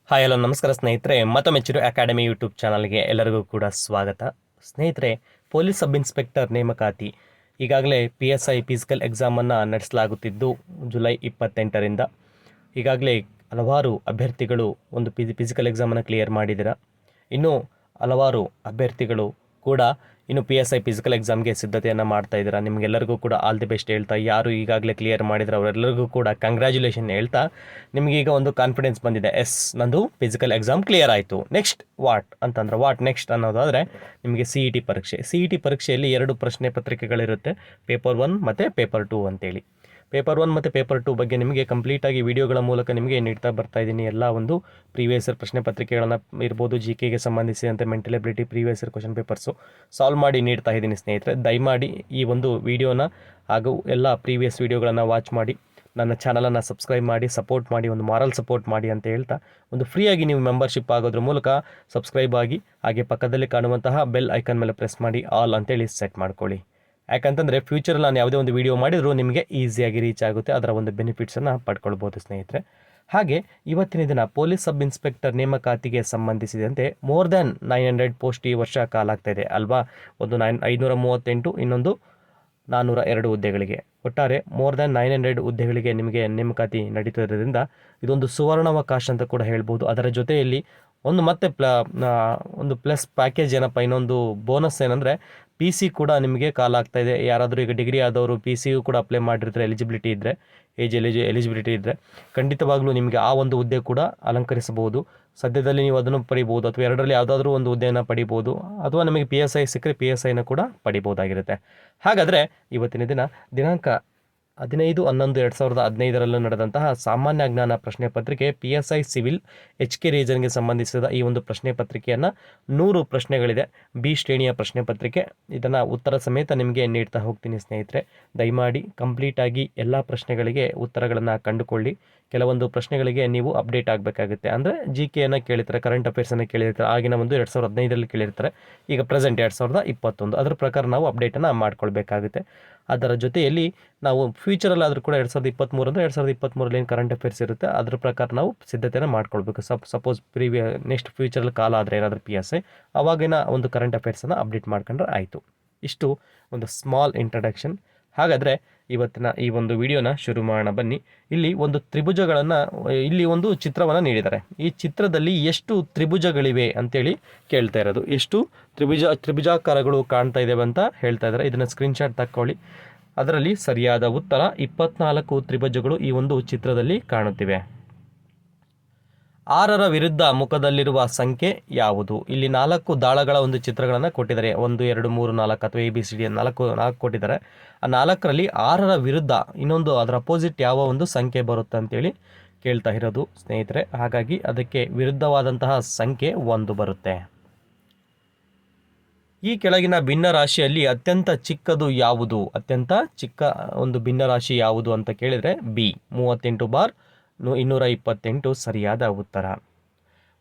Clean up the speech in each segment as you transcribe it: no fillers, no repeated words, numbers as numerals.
Hi hello ನಮಸ್ಕಾರ ಸ್ನೇಹಿತರೆ, ಮತ್ತೊಮ್ಮೆ ಚಿರು ಅಕಾಡೆಮಿ ಯೂಟ್ಯೂಬ್ ಚಾನಲ್ಗೆ ಎಲ್ಲರಿಗೂ ಕೂಡ ಸ್ವಾಗತ. ಸ್ನೇಹಿತರೆ, ಪೊಲೀಸ್ ಸಬ್ ಇನ್ಸ್ಪೆಕ್ಟರ್ ನೇಮಕಾತಿ ಈಗಾಗಲೇ PSI ಫಿಸಿಕಲ್ ಎಕ್ಸಾಮನ್ನು ನಡೆಸಲಾಗುತ್ತಿದ್ದು ಜುಲೈ 28ರಿಂದ ಈಗಾಗಲೇ ಹಲವಾರು ಅಭ್ಯರ್ಥಿಗಳು ಒಂದು ಫಿಸಿಕಲ್ ಎಕ್ಸಾಮನ್ನು ಕ್ಲಿಯರ್ ಮಾಡಿದ್ದೀರಾ. ಇನ್ನು ಹಲವಾರು ಅಭ್ಯರ್ಥಿಗಳು ಕೂಡ ಇನ್ನು PSI ಫಿಸಿಕಲ್ ಎಕ್ಸಾಮ್ಗೆ ಸಿದ್ಧತೆಯನ್ನು ಮಾಡ್ತಾ ಇದ್ದೀರಾ. ನಿಮಗೆಲ್ಲರಿಗೂ ಕೂಡ ಆಲ್ ದಿ ಬೆಸ್ಟ್ ಹೇಳ್ತಾ, ಯಾರು ಈಗಾಗಲೇ ಕ್ಲಿಯರ್ ಮಾಡಿದ್ರೆ ಅವರೆಲ್ಲರಿಗೂ ಕೂಡ ಕಂಗ್ರ್ಯಾಚುಲೇಷನ್ ಹೇಳ್ತಾ, ನಿಮಗೀಗ ಒಂದು ಕಾನ್ಫಿಡೆನ್ಸ್ ಬಂದಿದೆ, ಎಸ್ ನಂದು ಫಿಸಿಕಲ್ ಎಕ್ಸಾಮ್ ಕ್ಲಿಯರ್ ಆಯಿತು. ನೆಕ್ಸ್ಟ್ ವಾಟ್ ನೆಕ್ಸ್ಟ್ ಅನ್ನೋದಾದರೆ ನಿಮಗೆ CET ಪರೀಕ್ಷೆಯಲ್ಲಿ 2 ಪ್ರಶ್ನೆ ಪತ್ರಿಕೆಗಳಿರುತ್ತೆ, ಪೇಪರ್ 1 ಮತ್ತು ಪೇಪರ್ 2 ಅಂತೇಳಿ. ಪೇಪರ್ 1 ಮತ್ತು ಪೇಪರ್ 2 ಬಗ್ಗೆ ನಿಮಗೆ ಕಂಪ್ಲೀಟಾಗಿ ವಿಡಿಯೋಗಳ ಮೂಲಕ ನಿಮಗೆ ನೀಡ್ತಾ ಬರ್ತಾ ಇದ್ದೀನಿ. ಎಲ್ಲ ಒಂದು ಪ್ರೀವಿಯಸ್ ಇಯರ್ ಪ್ರಶ್ನೆ ಪತ್ರಿಕೆಗಳನ್ನು ಇರ್ಬೋದು, GKಗೆ ಸಂಬಂಧಿಸಿದಂತೆ mental ability previous year question papers solve ಮಾಡಿ ನೀಡ್ತಾ ಇದ್ದೀನಿ. ಸ್ನೇಹಿತರೆ, ದಯಮಾಡಿ ಈ ಒಂದು ವಿಡಿಯೋನ ಹಾಗೂ ಎಲ್ಲ ಪ್ರೀವಿಯಸ್ ವಿಡಿಯೋಗಳನ್ನು ವಾಚ್ ಮಾಡಿ, ನನ್ನ ಚಾನಲನ್ನು ಸಬ್ಸ್ಕ್ರೈಬ್ ಮಾಡಿ, ಸಪೋರ್ಟ್ ಮಾಡಿ, ಒಂದು ಮಾರಲ್ ಸಪೋರ್ಟ್ ಮಾಡಿ ಅಂತ ಹೇಳ್ತಾ, ಒಂದು ಫ್ರೀಯಾಗಿ ನೀವು ಮೆಂಬರ್ಶಿಪ್ ಆಗೋದ್ರ ಮೂಲಕ ಸಬ್ಸ್ಕ್ರೈಬ್ ಆಗಿ, ಹಾಗೆ ಪಕ್ಕದಲ್ಲಿ ಕಾಣುವಂತಹ ಬೆಲ್ ಐಕನ್ ಮೇಲೆ ಪ್ರೆಸ್ ಮಾಡಿ ಆಲ್ ಅಂತೇಳಿ ಸೆಟ್ ಮಾಡ್ಕೊಳ್ಳಿ. ಯಾಕಂತಂದರೆ ಫ್ಯೂಚರಲ್ಲಿ ನಾನು ಯಾವುದೇ ಒಂದು ವಿಡಿಯೋ ಮಾಡಿದರೂ ನಿಮಗೆ ಈಸಿಯಾಗಿ ರೀಚ್ ಆಗುತ್ತೆ, ಅದರ ಒಂದು ಬೆನಿಫಿಟ್ಸನ್ನು ಪಡ್ಕೊಳ್ಬೋದು ಸ್ನೇಹಿತರೆ. ಹಾಗೆ ಇವತ್ತಿನ ದಿನ ಪೊಲೀಸ್ ಸಬ್ ಇನ್ಸ್ಪೆಕ್ಟರ್ ನೇಮಕಾತಿಗೆ ಸಂಬಂಧಿಸಿದಂತೆ ಮೋರ್ ದ್ಯಾನ್ 900 ಪೋಸ್ಟ್ ಈ ವರ್ಷ ಕಾಲಾಗ್ತಾಯಿದೆ ಅಲ್ವಾ. ಒಂದು 538, ಇನ್ನೊಂದು 402 ಹುದ್ದೆಗಳಿಗೆ, ಒಟ್ಟಾರೆ ಮೋರ್ ದ್ಯಾನ್ 900 ಹುದ್ದೆಗಳಿಗೆ ನಿಮಗೆ ನೇಮಕಾತಿ ನಡೀತಿರೋದ್ರಿಂದ ಇದೊಂದು ಸುವರ್ಣಾವಕಾಶ ಅಂತ ಕೂಡ ಹೇಳ್ಬೋದು. ಅದರ ಜೊತೆಯಲ್ಲಿ ಒಂದು ಪ್ಲಸ್ ಪ್ಯಾಕೇಜ್ ಏನಪ್ಪ, ಇನ್ನೊಂದು ಬೋನಸ್ ಏನಂದರೆ PC ಕೂಡ ನಿಮಗೆ ಕಾಲಾಗ್ತಾಯಿದೆ. ಯಾರಾದರೂ ಈಗ ಡಿಗ್ರಿ ಆದವರು PCಯು ಕೂಡ ಅಪ್ಲೈ ಮಾಡಿರ್ತಾರೆ, ಎಲಿಜಿಬಿಲಿಟಿ ಇದ್ದರೆ ಖಂಡಿತವಾಗ್ಲೂ ನಿಮಗೆ ಆ ಒಂದು ಹುದ್ದೆ ಕೂಡ ಅಲಂಕರಿಸಬಹುದು. ಸದ್ಯದಲ್ಲಿ ನೀವು ಅದನ್ನು ಪಡಿಬೋದು, ಅಥವಾ ಎರಡರಲ್ಲಿ ಯಾವುದಾದ್ರೂ ಒಂದು ಹುದ್ದೆಯನ್ನು ಪಡಿಬೋದು, ಅಥವಾ ನಿಮಗೆ PSI ಸಿಕ್ಕರೆ PSIನ ಕೂಡ ಪಡಿಬೋದಾಗಿರುತ್ತೆ. ಹಾಗಾದರೆ ಇವತ್ತಿನ ದಿನಾಂಕ 15/11/2015 ನಡೆದಂತಹ ಸಾಮಾನ್ಯ ಜ್ಞಾನ ಪ್ರಶ್ನೆ ಪತ್ರಿಕೆ PSI ಸಿವಿಲ್ HK ರೀಜನ್ಗೆ ಸಂಬಂಧಿಸಿದ ಈ ಒಂದು ಪ್ರಶ್ನೆ ಪತ್ರಿಕೆಯನ್ನು 100 ಪ್ರಶ್ನೆಗಳಿದೆ, B ಶ್ರೇಣಿಯ ಪ್ರಶ್ನೆ ಪತ್ರಿಕೆ. ಇದನ್ನು ಉತ್ತರ ಸಮೇತ ನಿಮಗೆ ನೀಡ್ತಾ ಹೋಗ್ತೀನಿ ಸ್ನೇಹಿತರೆ. ದಯಮಾಡಿ ಕಂಪ್ಲೀಟಾಗಿ ಎಲ್ಲ ಪ್ರಶ್ನೆಗಳಿಗೆ ಉತ್ತರಗಳನ್ನು ಕಂಡುಕೊಳ್ಳಿ. ಕೆಲವೊಂದು ಪ್ರಶ್ನೆಗಳಿಗೆ ನೀವು ಅಪ್ಡೇಟ್ ಆಗಬೇಕಾಗುತ್ತೆ. ಅಂದರೆ GKಯನ್ನು ಕೇಳಿರ್ತಾರೆ, ಕರೆಂಟ್ ಅಫೇರ್ಸನ್ನು ಕೇಳಿರ್ತಾರೆ, ಆಗಿನ ಒಂದು 2015ರಲ್ಲಿ ಕೇಳಿರ್ತಾರೆ, ಈಗ ಪ್ರೆಸೆಂಟ್ 2021, ಅದರ ಪ್ರಕಾರ ನಾವು ಅಪ್ಡೇಟನ್ನು ಮಾಡ್ಕೊಳ್ಬೇಕಾಗುತ್ತೆ. ಅದರ ಜೊತೆಯಲ್ಲಿ ನಾವು ಫ್ಯೂಚರಲ್ಲಿ ಆದರೂ ಕೂಡ 2023 ಅಂದರೆ 2023ರಲ್ಲಿ ಏನು ಕರೆಂಟ್ ಅಫೇರ್ಸ್ ಇರುತ್ತೆ ಅದರ ಪ್ರಕಾರ ನಾವು ಸಿದ್ಧತೆಯನ್ನು ಮಾಡ್ಕೊಳ್ಬೇಕು. ಸಪೋಸ್ ನೆಕ್ಸ್ಟ್ ಫ್ಯೂಚರಲ್ಲಿ ಕಾಲ ಆದರೆ ಏನಾದರೂ PSI, ಅವಾಗಿನ ಒಂದು ಕರೆಂಟ್ ಅಫೇರ್ಸನ್ನು ಅಪ್ಡೇಟ್ ಮಾಡ್ಕೊಂಡ್ರೆ ಆಯಿತು. ಇಷ್ಟು ಒಂದು ಸ್ಮಾಲ್ ಇಂಟ್ರಡಕ್ಷನ್. ಹಾಗಾದರೆ ಇವತ್ತಿನ ಈ ಒಂದು ವಿಡಿಯೋನ ಶುರು ಮಾಡೋಣ ಬನ್ನಿ. ಇಲ್ಲಿ ಒಂದು ಚಿತ್ರವನ್ನು ನೀಡಿದ್ದಾರೆ. ಈ ಚಿತ್ರದಲ್ಲಿ ಎಷ್ಟು ತ್ರಿಭುಜಗಳಿವೆ ಅಂತೇಳಿ ಕೇಳ್ತಾ ಇರೋದು. ಎಷ್ಟು ತ್ರಿಭುಜಾಕಾರಗಳು ಕಾಣ್ತಾ ಇದ್ದೇವೆ ಅಂತ ಹೇಳ್ತಾ ಇದ್ದಾರೆ. ಇದನ್ನು ಸ್ಕ್ರೀನ್ಶಾಟ್ ತಕ್ಕೊಳ್ಳಿ. ಅದರಲ್ಲಿ ಸರಿಯಾದ ಉತ್ತರ 24 ತ್ರಿಭುಜಗಳು ಈ ಒಂದು ಚಿತ್ರದಲ್ಲಿ ಕಾಣುತ್ತಿವೆ. 6ರ ವಿರುದ್ಧ ಮುಖದಲ್ಲಿರುವ ಸಂಖ್ಯೆ ಯಾವುದು? ಇಲ್ಲಿ 4 ದಾಳಗಳ ಒಂದು ಚಿತ್ರಗಳನ್ನು ಕೊಟ್ಟಿದ್ದಾರೆ. 1 2 3 4 ಅಥವಾ ABCD 4 ಕೊಟ್ಟಿದ್ದಾರೆ. ಆ 4ರಲ್ಲಿ 6ರ ವಿರುದ್ಧ ಇನ್ನೊಂದು ಅದರ ಅಪೋಸಿಟ್ ಯಾವ ಒಂದು ಸಂಖ್ಯೆ ಬರುತ್ತೆ ಅಂತೇಳಿ ಕೇಳ್ತಾ ಇರೋದು ಸ್ನೇಹಿತರೆ. ಹಾಗಾಗಿ ಅದಕ್ಕೆ ವಿರುದ್ಧವಾದಂತಹ ಸಂಖ್ಯೆ 1 ಬರುತ್ತೆ. ಈ ಕೆಳಗಿನ ಭಿನ್ನರಾಶಿಯಲ್ಲಿ ಅತ್ಯಂತ ಚಿಕ್ಕದು ಯಾವುದು? ಅತ್ಯಂತ ಚಿಕ್ಕ ಒಂದು ಭಿನ್ನರಾಶಿ ಯಾವುದು ಅಂತ ಕೇಳಿದರೆ B 38/228 ಸರಿಯಾದ ಉತ್ತರ.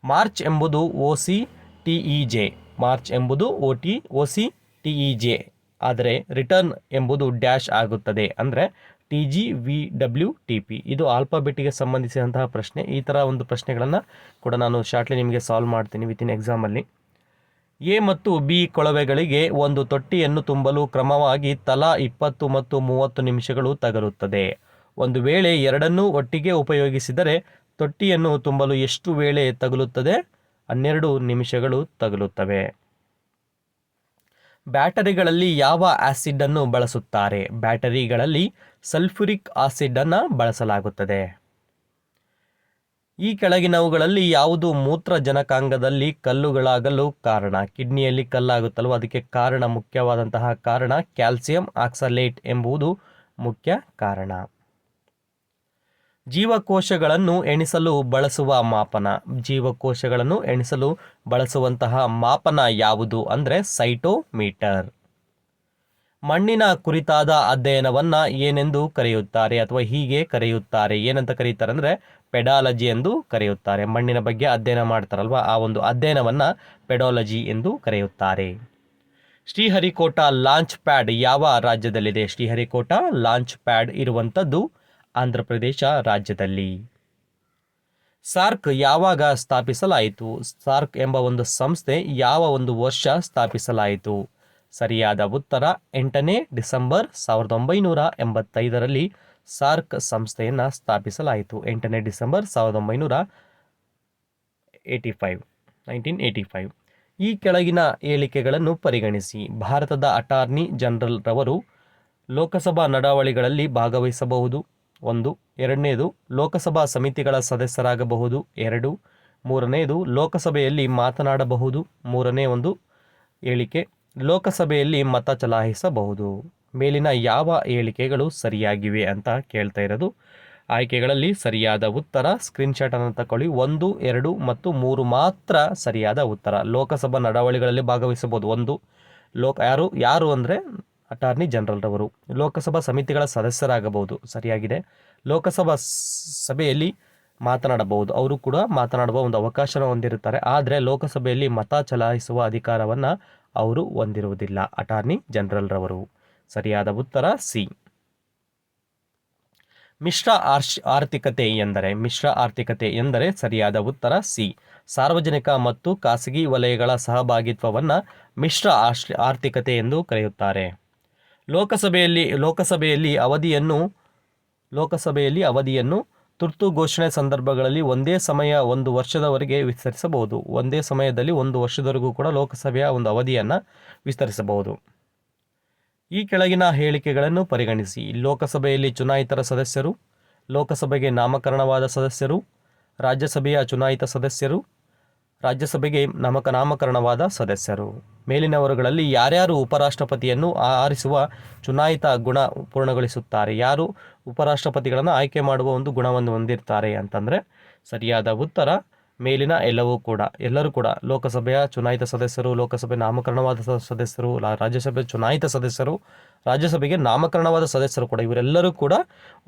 ಮಾರ್ಚ್ ಎಂಬುದು OCTEJ, ಮಾರ್ಚ್ ಎಂಬುದು OCTEJ ಆದರೆ ರಿಟರ್ನ್ ಎಂಬುದು ಡ್ಯಾಶ್ ಆಗುತ್ತದೆ, ಅಂದರೆ TGVWTP. ಇದು ಆಲ್ಫಾಬೆಟ್ಗೆ ಸಂಬಂಧಿಸಿದಂತಹ ಪ್ರಶ್ನೆ. ಈ ಥರ ಒಂದು ಪ್ರಶ್ನೆಗಳನ್ನು ಕೂಡ ನಾನು ಶಾರ್ಟ್ಲಿ ನಿಮಗೆ ಸಾಲ್ವ್ ಮಾಡ್ತೀನಿ ವಿತಿನ್ ಎಕ್ಸಾಮಲ್ಲಿ. A ಮತ್ತು B ಕೊಳವೆಗಳಿಗೆ ಒಂದು ತೊಟ್ಟಿಯನ್ನು ತುಂಬಲು ಕ್ರಮವಾಗಿ ತಲಾ 20 ಮತ್ತು 30 ನಿಮಿಷಗಳು ತಗಲುತ್ತದೆ. ಒಂದು ವೇಳೆ ಎರಡನ್ನೂ ಒಟ್ಟಿಗೆ ಉಪಯೋಗಿಸಿದರೆ ತೊಟ್ಟಿಯನ್ನು ತುಂಬಲು ಎಷ್ಟು ವೇಳೆ ತಗಲುತ್ತದೆ? 12 ನಿಮಿಷಗಳು ತಗಲುತ್ತವೆ. ಬ್ಯಾಟರಿಗಳಲ್ಲಿ ಯಾವ ಆಸಿಡನ್ನು ಬಳಸುತ್ತಾರೆ? ಬ್ಯಾಟರಿಗಳಲ್ಲಿ ಸಲ್ಫ್ಯೂರಿಕ್ ಆಸಿಡನ್ನು ಬಳಸಲಾಗುತ್ತದೆ. ಈ ಕೆಳಗಿನವುಗಳಲ್ಲಿ ಯಾವುದು ಮೂತ್ರಜನಕಾಂಗದಲ್ಲಿ ಕಲ್ಲುಗಳಾಗಲು ಕಾರಣ? ಕಿಡ್ನಿಯಲ್ಲಿ ಕಲ್ಲಾಗುತ್ತಲ್ವ, ಅದಕ್ಕೆ ಕಾರಣ, ಮುಖ್ಯವಾದಂತಹ ಕಾರಣ ಕ್ಯಾಲ್ಸಿಯಂ ಆಕ್ಸಲೇಟ್ ಎಂಬುದು ಮುಖ್ಯ ಕಾರಣ. ಜೀವಕೋಶಗಳನ್ನು ಎಣಿಸಲು ಬಳಸುವ ಮಾಪನ. ಜೀವಕೋಶಗಳನ್ನು ಎಣಿಸಲು ಬಳಸುವಂತಹ ಮಾಪನ ಯಾವುದು ಅಂದರೆ ಸೈಟೋಮೀಟರ್. ಮಣ್ಣಿನ ಕುರಿತಾದ ಅಧ್ಯಯನವನ್ನು ಏನೆಂದು ಕರೆಯುತ್ತಾರೆ ಅಥವಾ ಹೀಗೆ ಕರೆಯುತ್ತಾರೆ? ಏನಂತ ಕರೆಯುತ್ತಾರೆ ಅಂದರೆ ಪೆಡಾಲಜಿ ಎಂದು ಕರೆಯುತ್ತಾರೆ. ಮಣ್ಣಿನ ಬಗ್ಗೆ ಅಧ್ಯಯನ ಮಾಡ್ತಾರಲ್ವ, ಆ ಒಂದು ಅಧ್ಯಯನವನ್ನು ಪೆಡಾಲಜಿ ಎಂದು ಕರೆಯುತ್ತಾರೆ. ಶ್ರೀಹರಿಕೋಟಾ ಲಾಂಚ್ ಪ್ಯಾಡ್ ಯಾವ ರಾಜ್ಯದಲ್ಲಿದೆ? ಶ್ರೀಹರಿಕೋಟಾ ಲಾಂಚ್ ಪ್ಯಾಡ್ ಇರುವಂಥದ್ದು ಆಂಧ್ರ ಪ್ರದೇಶ ರಾಜ್ಯದಲ್ಲಿ. ಸಾರ್ಕ್ ಯಾವಾಗ ಸ್ಥಾಪಿಸಲಾಯಿತು? ಸಾರ್ಕ್ ಎಂಬ ಒಂದು ಸಂಸ್ಥೆ ಯಾವ ಒಂದು ವರ್ಷ ಸ್ಥಾಪಿಸಲಾಯಿತು? ಸರಿಯಾದ ಉತ್ತರ 8ನೇ ಡಿಸೆಂಬರ್ 1985ರಲ್ಲಿ ಸಾರ್ಕ್ ಸಂಸ್ಥೆಯನ್ನು ಸ್ಥಾಪಿಸಲಾಯಿತು. 8ನೇ ಡಿಸೆಂಬರ್ 1985. ಈ ಕೆಳಗಿನ ಹೇಳಿಕೆಗಳನ್ನು ಪರಿಗಣಿಸಿ. ಭಾರತದ ಅಟಾರ್ನಿ ಜನರಲ್ ರವರು ಲೋಕಸಭಾ ನಡಾವಳಿಗಳಲ್ಲಿ ಭಾಗವಹಿಸಬಹುದು. 1. ಎರಡನೇದು, ಲೋಕಸಭಾ ಸಮಿತಿಗಳ ಸದಸ್ಯರಾಗಬಹುದು. 2. ಮೂರನೆಯದು, ಲೋಕಸಭೆಯಲ್ಲಿ ಮಾತನಾಡಬಹುದು. ಮೂರನೇ ಒಂದು ಹೇಳಿಕೆ, ಲೋಕಸಭೆಯಲ್ಲಿ ಮತ ಚಲಾಯಿಸಬಹುದು. ಮೇಲಿನ ಯಾವ ಹೇಳಿಕೆಗಳು ಸರಿಯಾಗಿವೆ ಅಂತ ಕೇಳ್ತಾ ಇರೋದು. ಆಯ್ಕೆಗಳಲ್ಲಿ ಸರಿಯಾದ ಉತ್ತರ ಸ್ಕ್ರೀನ್ಶಾಟ್ ಅನ್ನು ತಗೊಳ್ಳಿ. 1, 2 ಮತ್ತು 3 ಮಾತ್ರ ಸರಿಯಾದ ಉತ್ತರ. ಲೋಕಸಭಾ ನಡಾವಳಿಗಳಲ್ಲಿ ಭಾಗವಹಿಸಬಹುದು. 1 ಯಾರು ಅಂದರೆ ಅಟಾರ್ನಿ ಜನರಲ್ ರವರು. ಲೋಕಸಭಾ ಸಮಿತಿಗಳ ಸದಸ್ಯರಾಗಬಹುದು, ಸರಿಯಾಗಿದೆ. ಲೋಕಸಭಾ ಸಭೆಯಲ್ಲಿ ಮಾತನಾಡಬಹುದು, ಅವರು ಕೂಡ ಮಾತನಾಡುವ ಒಂದು ಅವಕಾಶನ ಹೊಂದಿರುತ್ತಾರೆ. ಆದರೆ ಲೋಕಸಭೆಯಲ್ಲಿ ಮತ ಚಲಾಯಿಸುವ ಅಧಿಕಾರವನ್ನು ಅವರು ಹೊಂದಿರುವುದಿಲ್ಲ, ಅಟಾರ್ನಿ ಜನರಲ್ ರವರು. ಸರಿಯಾದ ಉತ್ತರ ಸಿ. ಮಿಶ್ರ ಆರ್ಥಿಕತೆ ಎಂದರೆ ಸರಿಯಾದ ಉತ್ತರ ಸಿ. ಸಾರ್ವಜನಿಕ ಮತ್ತು ಖಾಸಗಿ ವಲಯಗಳ ಸಹಭಾಗಿತ್ವವನ್ನು ಮಿಶ್ರ ಆರ್ಥಿಕತೆ ಎಂದು ಕರೆಯುತ್ತಾರೆ. ಲೋಕಸಭೆಯಲ್ಲಿ ಅವಧಿಯನ್ನು ತುರ್ತು ಘೋಷಣೆ ಸಂದರ್ಭಗಳಲ್ಲಿ ಒಂದೇ ಸಮಯ 1 ವರ್ಷದವರೆಗೆ ವಿಸ್ತರಿಸಬಹುದು. ಒಂದೇ ಸಮಯದಲ್ಲಿ 1 ವರ್ಷದವರೆಗೂ ಕೂಡ ಲೋಕಸಭೆಯ ಒಂದು ಅವಧಿಯನ್ನು ವಿಸ್ತರಿಸಬಹುದು. ಈ ಕೆಳಗಿನ ಹೇಳಿಕೆಗಳನ್ನು ಪರಿಗಣಿಸಿ. ಲೋಕಸಭೆಯಲ್ಲಿ ಚುನಾಯಿತರ ಸದಸ್ಯರು, ಲೋಕಸಭೆಗೆ ನಾಮಕರಣವಾದ ಸದಸ್ಯರು, ರಾಜ್ಯಸಭೆಯ ಚುನಾಯಿತ ಸದಸ್ಯರು, ರಾಜ್ಯಸಭೆಗೆ ನಾಮಕರಣವಾದ ಸದಸ್ಯರು. ಮೇಲಿನವರುಗಳಲ್ಲಿ ಯಾರ್ಯಾರು ಉಪರಾಷ್ಟ್ರಪತಿಯನ್ನು ಆರಿಸುವ ಚುನಾಯಿತ ಗುಣ ಪೂರ್ಣಗೊಳಿಸುತ್ತಾರೆ? ಯಾರು ಉಪರಾಷ್ಟ್ರಪತಿಗಳನ್ನು ಆಯ್ಕೆ ಮಾಡುವ ಒಂದು ಗುಣವನ್ನು ಹೊಂದಿರ್ತಾರೆ ಅಂತಂದರೆ ಸರಿಯಾದ ಉತ್ತರ ಮೇಲಿನ ಎಲ್ಲರೂ ಕೂಡ ಲೋಕಸಭೆಯ ಚುನಾಯಿತ ಸದಸ್ಯರು, ಲೋಕಸಭೆ ನಾಮಕರಣವಾದ ಸದಸ್ಯರು, ರಾಜ್ಯಸಭೆ ಚುನಾಯಿತ ಸದಸ್ಯರು, ರಾಜ್ಯಸಭೆಗೆ ನಾಮಕರಣವಾದ ಸದಸ್ಯರು ಕೂಡ, ಇವರೆಲ್ಲರೂ ಕೂಡ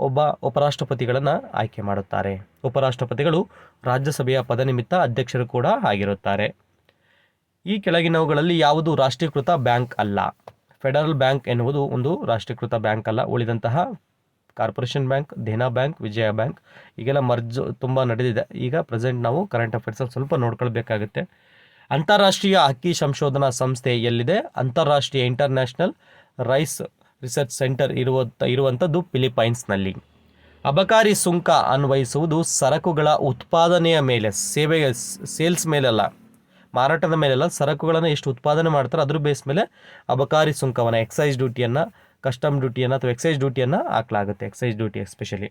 ಒಬ್ಬ ಉಪರಾಷ್ಟ್ರಪತಿಗಳನ್ನು ಆಯ್ಕೆ ಮಾಡುತ್ತಾರೆ. ಉಪರಾಷ್ಟ್ರಪತಿಗಳು ರಾಜ್ಯಸಭೆಯ ಪದನಿಮಿತ್ತ ಅಧ್ಯಕ್ಷರು ಕೂಡ ಆಗಿರುತ್ತಾರೆ. ಈ ಕೆಳಗಿನವುಗಳಲ್ಲಿ ಯಾವುದು ರಾಷ್ಟ್ರೀಕೃತ ಬ್ಯಾಂಕ್ ಅಲ್ಲ? ಫೆಡರಲ್ ಬ್ಯಾಂಕ್ ಎನ್ನುವುದು ಒಂದು ರಾಷ್ಟ್ರೀಕೃತ ಬ್ಯಾಂಕ್ ಅಲ್ಲ. ಉಳಿದಂತಹ ಕಾರ್ಪೊರೇಷನ್ ಬ್ಯಾಂಕ್, ದೇನಾ ಬ್ಯಾಂಕ್, ವಿಜಯ ಬ್ಯಾಂಕ್ ಈಗೆಲ್ಲ ಮರ್ಜ್ ತುಂಬ ನಡೆದಿದೆ. ಈಗ ಪ್ರೆಸೆಂಟ್ ನಾವು ಕರೆಂಟ್ ಅಫೇರ್ಸಲ್ಲಿ ಸ್ವಲ್ಪ ನೋಡ್ಕೊಳ್ಬೇಕಾಗುತ್ತೆ. ಅಂತಾರಾಷ್ಟ್ರೀಯ ಅಕ್ಕಿ ಸಂಶೋಧನಾ ಸಂಸ್ಥೆ ಎಲ್ಲಿದೆ? ಅಂತಾರಾಷ್ಟ್ರೀಯ ಇಂಟರ್ನ್ಯಾಷನಲ್ ರೈಸ್ ರಿಸರ್ಚ್ ಸೆಂಟರ್ ಇರುವಂಥದ್ದು ಫಿಲಿಪೈನ್ಸ್ನಲ್ಲಿ. ಅಬಕಾರಿ ಸುಂಕ ಅನ್ವಯಿಸುವುದು ಸರಕುಗಳ ಉತ್ಪಾದನೆಯ ಮೇಲೆ, ಸೇಲ್ಸ್ ಮೇಲೆಲ್ಲ, ಮಾರಾಟದ ಮೇಲೆಲ್ಲ, ಸರಕುಗಳನ್ನು ಎಷ್ಟು ಉತ್ಪಾದನೆ ಮಾಡ್ತಾರೆ ಅದ್ರ ಬೇಸ್ ಮೇಲೆ ಅಬಕಾರಿ ಸುಂಕವನ್ನು, ಎಕ್ಸೈಸ್ ಡ್ಯೂಟಿಯನ್ನು, ಕಸ್ಟಮ್ ಡ್ಯೂಟಿಯನ್ನು ಅಥವಾ ಎಕ್ಸೈಸ್ ಡ್ಯೂಟಿಯನ್ನು ಹಾಕಲಾಗುತ್ತೆ. Excise duty especially.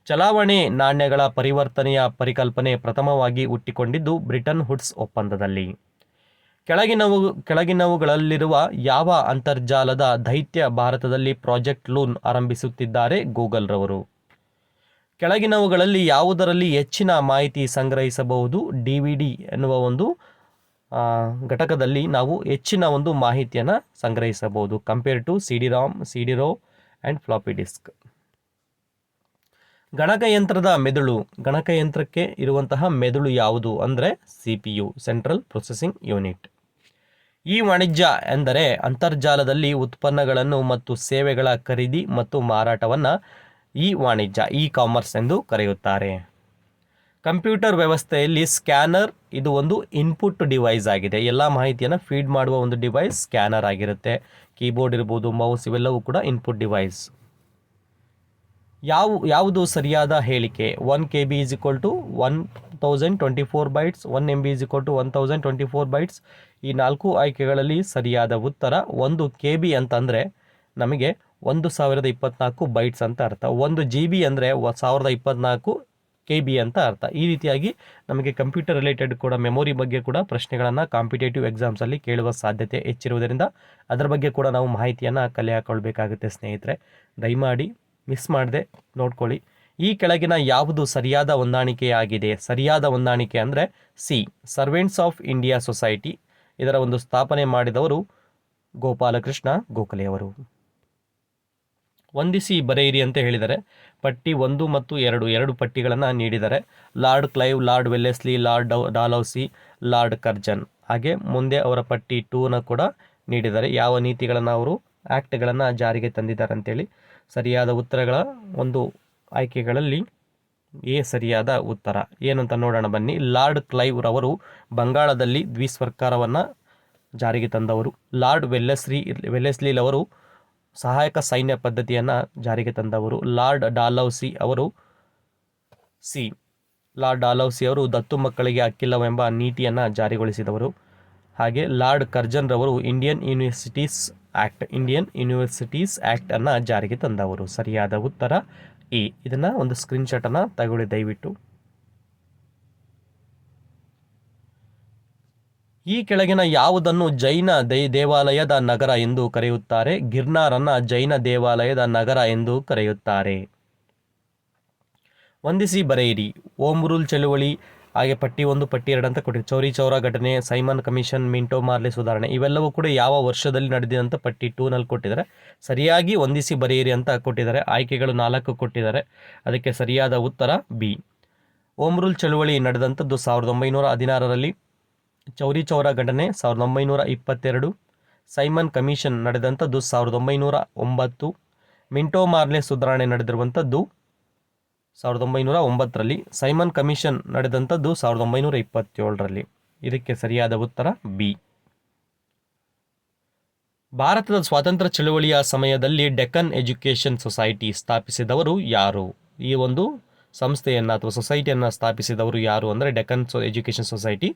ಚಲಾವಣೆ ನಾಣ್ಯಗಳ ಪರಿವರ್ತನೆಯ ಪರಿಕಲ್ಪನೆ ಪ್ರಥಮವಾಗಿ ಹುಟ್ಟಿಕೊಂಡಿದ್ದು ಬ್ರಿಟನ್ ವುಡ್ಸ್ ಒಪ್ಪಂದದಲ್ಲಿ. ಕೆಳಗಿನವುಗಳಲ್ಲಿರುವ ಯಾವ ಅಂತರ್ಜಾಲದ ದೈತ್ಯ ಭಾರತದಲ್ಲಿ ಪ್ರಾಜೆಕ್ಟ್ ಲೂನ್ ಆರಂಭಿಸುತ್ತಿದ್ದಾರೆ? ಗೂಗಲ್ ರವರು. ಕೆಳಗಿನವುಗಳಲ್ಲಿ ಯಾವುದರಲ್ಲಿ ಹೆಚ್ಚಿನ ಮಾಹಿತಿ ಸಂಗ್ರಹಿಸಬಹುದು? DVD ಎನ್ನುವ ಒಂದು ಘಟಕದಲ್ಲಿ ನಾವು ಹೆಚ್ಚಿನ ಒಂದು ಮಾಹಿತಿಯನ್ನು ಸಂಗ್ರಹಿಸಬಹುದು compare to CD-ROM, CD-ROM and floppy disk. ಗಣಕಯಂತ್ರದ ಮೆದುಳು, ಗಣಕಯಂತ್ರಕ್ಕೆ ಇರುವಂತಹ ಮೆದುಳು ಯಾವುದು ಅಂದರೆ CPU, ಸೆಂಟ್ರಲ್ ಪ್ರೊಸೆಸಿಂಗ್ ಯೂನಿಟ್. ಈ ವಾಣಿಜ್ಯ ಎಂದರೆ ಅಂತರ್ಜಾಲದಲ್ಲಿ ಉತ್ಪನ್ನಗಳನ್ನು ಮತ್ತು ಸೇವೆಗಳ ಖರೀದಿ ಮತ್ತು ಮಾರಾಟವನ್ನು ಈ ವಾಣಿಜ್ಯ, ಕಾಮರ್ಸ್ ಎಂದು ಕರೆಯುತ್ತಾರೆ. ಕಂಪ್ಯೂಟರ್ ವ್ಯವಸ್ಥೆಯಲ್ಲಿ ಸ್ಕ್ಯಾನರ್ ಇದು ಒಂದು ಇನ್ಪುಟ್ ಡಿವೈಸ್ ಆಗಿದೆ. ಎಲ್ಲ ಮಾಹಿತಿಯನ್ನು ಫೀಡ್ ಮಾಡುವ ಒಂದು ಡಿವೈಸ್ ಸ್ಕ್ಯಾನರ್ ಆಗಿರುತ್ತೆ. ಕೀಬೋರ್ಡ್ ಇರ್ಬೋದು, ಮೌಸ್ ಇವೆಲ್ಲವೂ ಕೂಡ ಇನ್ಪುಟ್ ಡಿವೈಸ್. ಯಾವುದು ಸರಿಯಾದ ಹೇಳಿಕೆ? 1 KB = 1024 bytes, 1 MB = 1024 bytes. ಈ 4 ಆಯ್ಕೆಗಳಲ್ಲಿ ಸರಿಯಾದ ಉತ್ತರ 1 KB ಅಂತಂದರೆ ನಮಗೆ 1024 ಬೈಟ್ಸ್ ಅಂತ ಅರ್ಥ. 1 GB ಅಂದರೆ 1024 KB ಅಂತ ಅರ್ಥ. ಈ ರೀತಿಯಾಗಿ ನಮಗೆ ಕಂಪ್ಯೂಟರ್ ರಿಲೇಟೆಡ್ ಕೂಡ ಮೆಮೊರಿ ಬಗ್ಗೆ ಕೂಡ ಪ್ರಶ್ನೆಗಳನ್ನು ಕಾಂಪಿಟೇಟಿವ್ ಎಕ್ಸಾಮ್ಸಲ್ಲಿ ಕೇಳುವ ಸಾಧ್ಯತೆ ಹೆಚ್ಚಿರುವುದರಿಂದ ಅದರ ಬಗ್ಗೆ ಕೂಡ ನಾವು ಮಾಹಿತಿಯನ್ನು ಕಲೆ ಹಾಕೊಳ್ಬೇಕಾಗುತ್ತೆ ಸ್ನೇಹಿತರೆ. ದಯಮಾಡಿ ಮಿಸ್ ಮಾಡದೆ ನೋಡ್ಕೊಳ್ಳಿ. ಈ ಕೆಳಗಿನ ಯಾವುದು ಸರಿಯಾದ ಹೊಂದಾಣಿಕೆಯಾಗಿದೆ? ಸರಿಯಾದ ಹೊಂದಾಣಿಕೆ ಅಂದರೆ C, servants of India society. ಇದರ ಒಂದು ಸ್ಥಾಪನೆ ಮಾಡಿದವರು ಗೋಪಾಲಕೃಷ್ಣ ಗೋಖಲೆಯವರು. ಹೊಂದಿಸಿ ಬರೆಯಿರಿ ಅಂತ ಹೇಳಿದರೆ ಪಟ್ಟಿ 1 ಮತ್ತು 2 ಪಟ್ಟಿಗಳನ್ನು ನೀಡಿದ್ದಾರೆ. Lord Clive, lord Wellesley, lord Dalhousie, lord Curzon. ಹಾಗೆ ಮುಂದೆ ಅವರ ಪಟ್ಟಿ 2ನ ಕೂಡ ನೀಡಿದ್ದಾರೆ. ಯಾವ ನೀತಿಗಳನ್ನು ಅವರು ಆ್ಯಕ್ಟ್ಗಳನ್ನು ಜಾರಿಗೆ ತಂದಿದ್ದಾರೆ ಅಂತೇಳಿ. ಸರಿಯಾದ ಉತ್ತರಗಳ ಒಂದು ಆಯ್ಕೆಗಳಲ್ಲಿ ಎ ಸರಿಯಾದ ಉತ್ತರ. ಏನಂತ ನೋಡೋಣ ಬನ್ನಿ. ಲಾರ್ಡ್ ಕ್ಲೈವ್ ರವರು ಬಂಗಾಳದಲ್ಲಿ ದ್ವಿಸರ್ಕಾರವನ್ನು ಜಾರಿಗೆ ತಂದವರು. ಲಾರ್ಡ್ ವೆಲ್ಲೆಸ್ಲಿರವರು ಸಹಾಯಕ ಸೈನ್ಯ ಪದ್ಧತಿಯನ್ನು ಜಾರಿಗೆ ತಂದವರು. ಲಾರ್ಡ್ ಡಾಲೌಸಿ ಅವರು ದತ್ತು ಮಕ್ಕಳಿಗೆ ಹಕ್ಕಿಲ್ಲವೆಂಬ ನೀತಿಯನ್ನು ಜಾರಿಗೊಳಿಸಿದವರು. ಹಾಗೆ ಲಾರ್ಡ್ ಕರ್ಜನ್ ರವರು ಇಂಡಿಯನ್ ಯೂನಿವರ್ಸಿಟೀಸ್ ಆ್ಯಕ್ಟ್ ಅನ್ನು ಜಾರಿಗೆ ತಂದವರು. ಸರಿಯಾದ ಉತ್ತರ ಎ. ಇದನ್ನು ಒಂದು ಸ್ಕ್ರೀನ್ಶಾಟನ್ನು ತಗೊಳ್ಳಿ ದಯವಿಟ್ಟು. ಈ ಕೆಳಗಿನ ಯಾವುದನ್ನು ಜೈನ ದೇವಾಲಯದ ನಗರ ಎಂದು ಕರೆಯುತ್ತಾರೆ? ಗಿರ್ನಾರನ್ನು ಜೈನ ದೇವಾಲಯದ ನಗರ ಎಂದು ಕರೆಯುತ್ತಾರೆ. ಹೊಂದಿಸಿ ಬರೆಯಿರಿ. ಓಮ್ ರೂಲ್ ಚಳುವಳಿ, ಹಾಗೆ ಪಟ್ಟಿ 1 ಪಟ್ಟಿ 2 ಅಂತ ಕೊಟ್ಟಿದ್ದಾರೆ. ಚೌರಿ ಚೌರ ಘಟನೆ, ಸೈಮನ್ ಕಮಿಷನ್, ಮಿಂಟೋ ಮಾರ್ಲೆ ಸುಧಾರಣೆ ಇವೆಲ್ಲವೂ ಕೂಡ ಯಾವ ವರ್ಷದಲ್ಲಿ ನಡೆದಿದೆ ಪಟ್ಟಿ 2ನಲ್ಲಿ ಕೊಟ್ಟಿದ್ದಾರೆ. ಸರಿಯಾಗಿ ಹೊಂದಿಸಿ ಬರೆಯಿರಿ ಅಂತ ಕೊಟ್ಟಿದ್ದಾರೆ. ಆಯ್ಕೆಗಳು 4 ಕೊಟ್ಟಿದ್ದಾರೆ. ಅದಕ್ಕೆ ಸರಿಯಾದ ಉತ್ತರ ಬಿ. ಓಮ್ ರೂಲ್ ಚಳುವಳಿ ನಡೆದಂಥದ್ದು 1916ರಲ್ಲಿ. ಚೌರಿ ಚೌರ ಘಟನೆ 1922. ಸೈಮನ್ ಕಮಿಷನ್ ನಡೆದಂಥದ್ದು 1909. ಮಿಂಟೋ ಮಾರ್ಲೆ ಸುಧಾರಣೆ ನಡೆದಿರುವಂಥದ್ದು 1909ರಲ್ಲಿ. Simon commission ನಡೆದಂಥದ್ದು 1927ರಲ್ಲಿ. ಇದಕ್ಕೆ ಸರಿಯಾದ ಉತ್ತರ ಬಿ. ಭಾರತದ ಸ್ವಾತಂತ್ರ್ಯ ಚಳುವಳಿಯ ಸಮಯದಲ್ಲಿ ಡೆಕ್ಕನ್ ಎಜುಕೇಷನ್ ಸೊಸೈಟಿ ಸ್ಥಾಪಿಸಿದವರು ಯಾರು? ಈ ಒಂದು ಸಂಸ್ಥೆಯನ್ನು ಅಥವಾ ಸೊಸೈಟಿಯನ್ನು ಸ್ಥಾಪಿಸಿದವರು ಯಾರು ಅಂದರೆ ಡೆಕ್ಕನ್ ಎಜುಕೇಷನ್ ಸೊಸೈಟಿ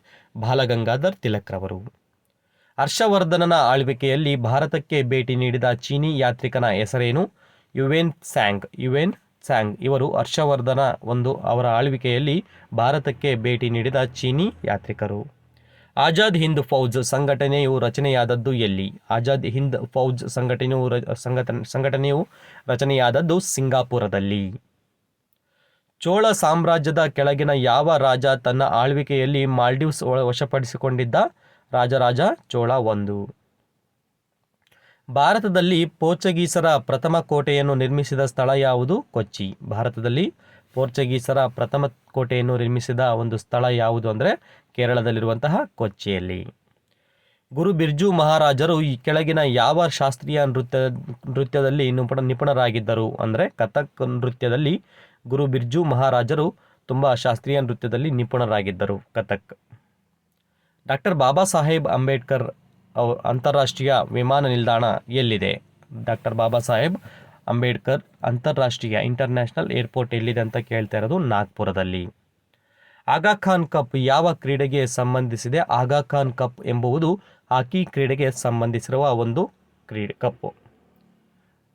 ಬಾಲಗಂಗಾಧರ್ ತಿಲಕ್ ರವರು. ಹರ್ಷವರ್ಧನನ ಆಳ್ವಿಕೆಯಲ್ಲಿ ಭಾರತಕ್ಕೆ ಭೇಟಿ ನೀಡಿದ ಚೀನಿ ಯಾತ್ರಿಕನ ಹೆಸರೇನು? ಯುವೆನ್ ತ್ಸಾಂಗ್ ಇವರು ಹರ್ಷವರ್ಧನ ಅವರ ಆಳ್ವಿಕೆಯಲ್ಲಿ ಭಾರತಕ್ಕೆ ಭೇಟಿ ನೀಡಿದ ಚೀನಿ ಯಾತ್ರಿಕರು. ಆಜಾದ್ ಹಿಂದ್ ಫೌಜ್ ಸಂಘಟನೆಯು ರಚನೆಯಾದದ್ದು ಎಲ್ಲಿ? ಆಜಾದ್ ಹಿಂದ್ ಫೌಜ್ ಸಂಘಟನೆಯು ರಚನೆಯಾದದ್ದು ಸಿಂಗಾಪುರದಲ್ಲಿ. ಚೋಳ ಸಾಮ್ರಾಜ್ಯದ ಕೆಳಗಿನ ಯಾವ ರಾಜ ತನ್ನ ಆಳ್ವಿಕೆಯಲ್ಲಿ ಮಾಲ್ಡೀವ್ಸ್ ವಶಪಡಿಸಿಕೊಂಡಿದ್ದ? ರಾಜರಾಜ ಚೋಳ 1. ಭಾರತದಲ್ಲಿ ಪೋರ್ಚುಗೀಸರ ಪ್ರಥಮ ಕೋಟೆಯನ್ನು ನಿರ್ಮಿಸಿದ ಸ್ಥಳ ಯಾವುದು? ಕೊಚ್ಚಿ. ಭಾರತದಲ್ಲಿ ಪೋರ್ಚುಗೀಸರ ಪ್ರಥಮ ಕೋಟೆಯನ್ನು ನಿರ್ಮಿಸಿದ ಒಂದು ಸ್ಥಳ ಯಾವುದು ಅಂದರೆ ಕೇರಳದಲ್ಲಿರುವಂತಹ ಕೊಚ್ಚಿಯಲ್ಲಿ. ಗುರು ಬಿರ್ಜು ಮಹಾರಾಜರು ಈ ಕೆಳಗಿನ ಯಾವ ಶಾಸ್ತ್ರೀಯ ನೃತ್ಯದಲ್ಲಿ ನಿಪುಣರಾಗಿದ್ದರು ಅಂದರೆ ಕಥಕ್ ನೃತ್ಯದಲ್ಲಿ ಗುರು ಬಿರ್ಜು ಮಹಾರಾಜರು ತುಂಬ ಶಾಸ್ತ್ರೀಯ ನೃತ್ಯದಲ್ಲಿ ನಿಪುಣರಾಗಿದ್ದರು, ಕಥಕ್. ಡಾಕ್ಟರ್ ಬಾಬಾ ಸಾಹೇಬ್ ಅಂಬೇಡ್ಕರ್ ಅಂತಾರಾಷ್ಟ್ರೀಯ ವಿಮಾನ ನಿಲ್ದಾಣ ಎಲ್ಲಿದೆ? ಡಾಕ್ಟರ್ ಬಾಬಾ ಸಾಹೇಬ್ ಅಂಬೇಡ್ಕರ್ ಅಂತಾರಾಷ್ಟ್ರೀಯ ಇಂಟರ್ನ್ಯಾಷನಲ್ ಏರ್ಪೋರ್ಟ್ ಎಲ್ಲಿದೆ ಅಂತ ಕೇಳ್ತಾ ಇರೋದು ನಾಗ್ಪುರದಲ್ಲಿ. ಆಗಾ ಖಾನ್ ಕಪ್ ಯಾವ ಕ್ರೀಡೆಗೆ ಸಂಬಂಧಿಸಿದೆ? ಆಗಾ ಖಾನ್ ಕಪ್ ಎಂಬುದು ಹಾಕಿ ಕ್ರೀಡೆಗೆ ಸಂಬಂಧಿಸಿರುವ ಒಂದು ಕಪ್ಪು.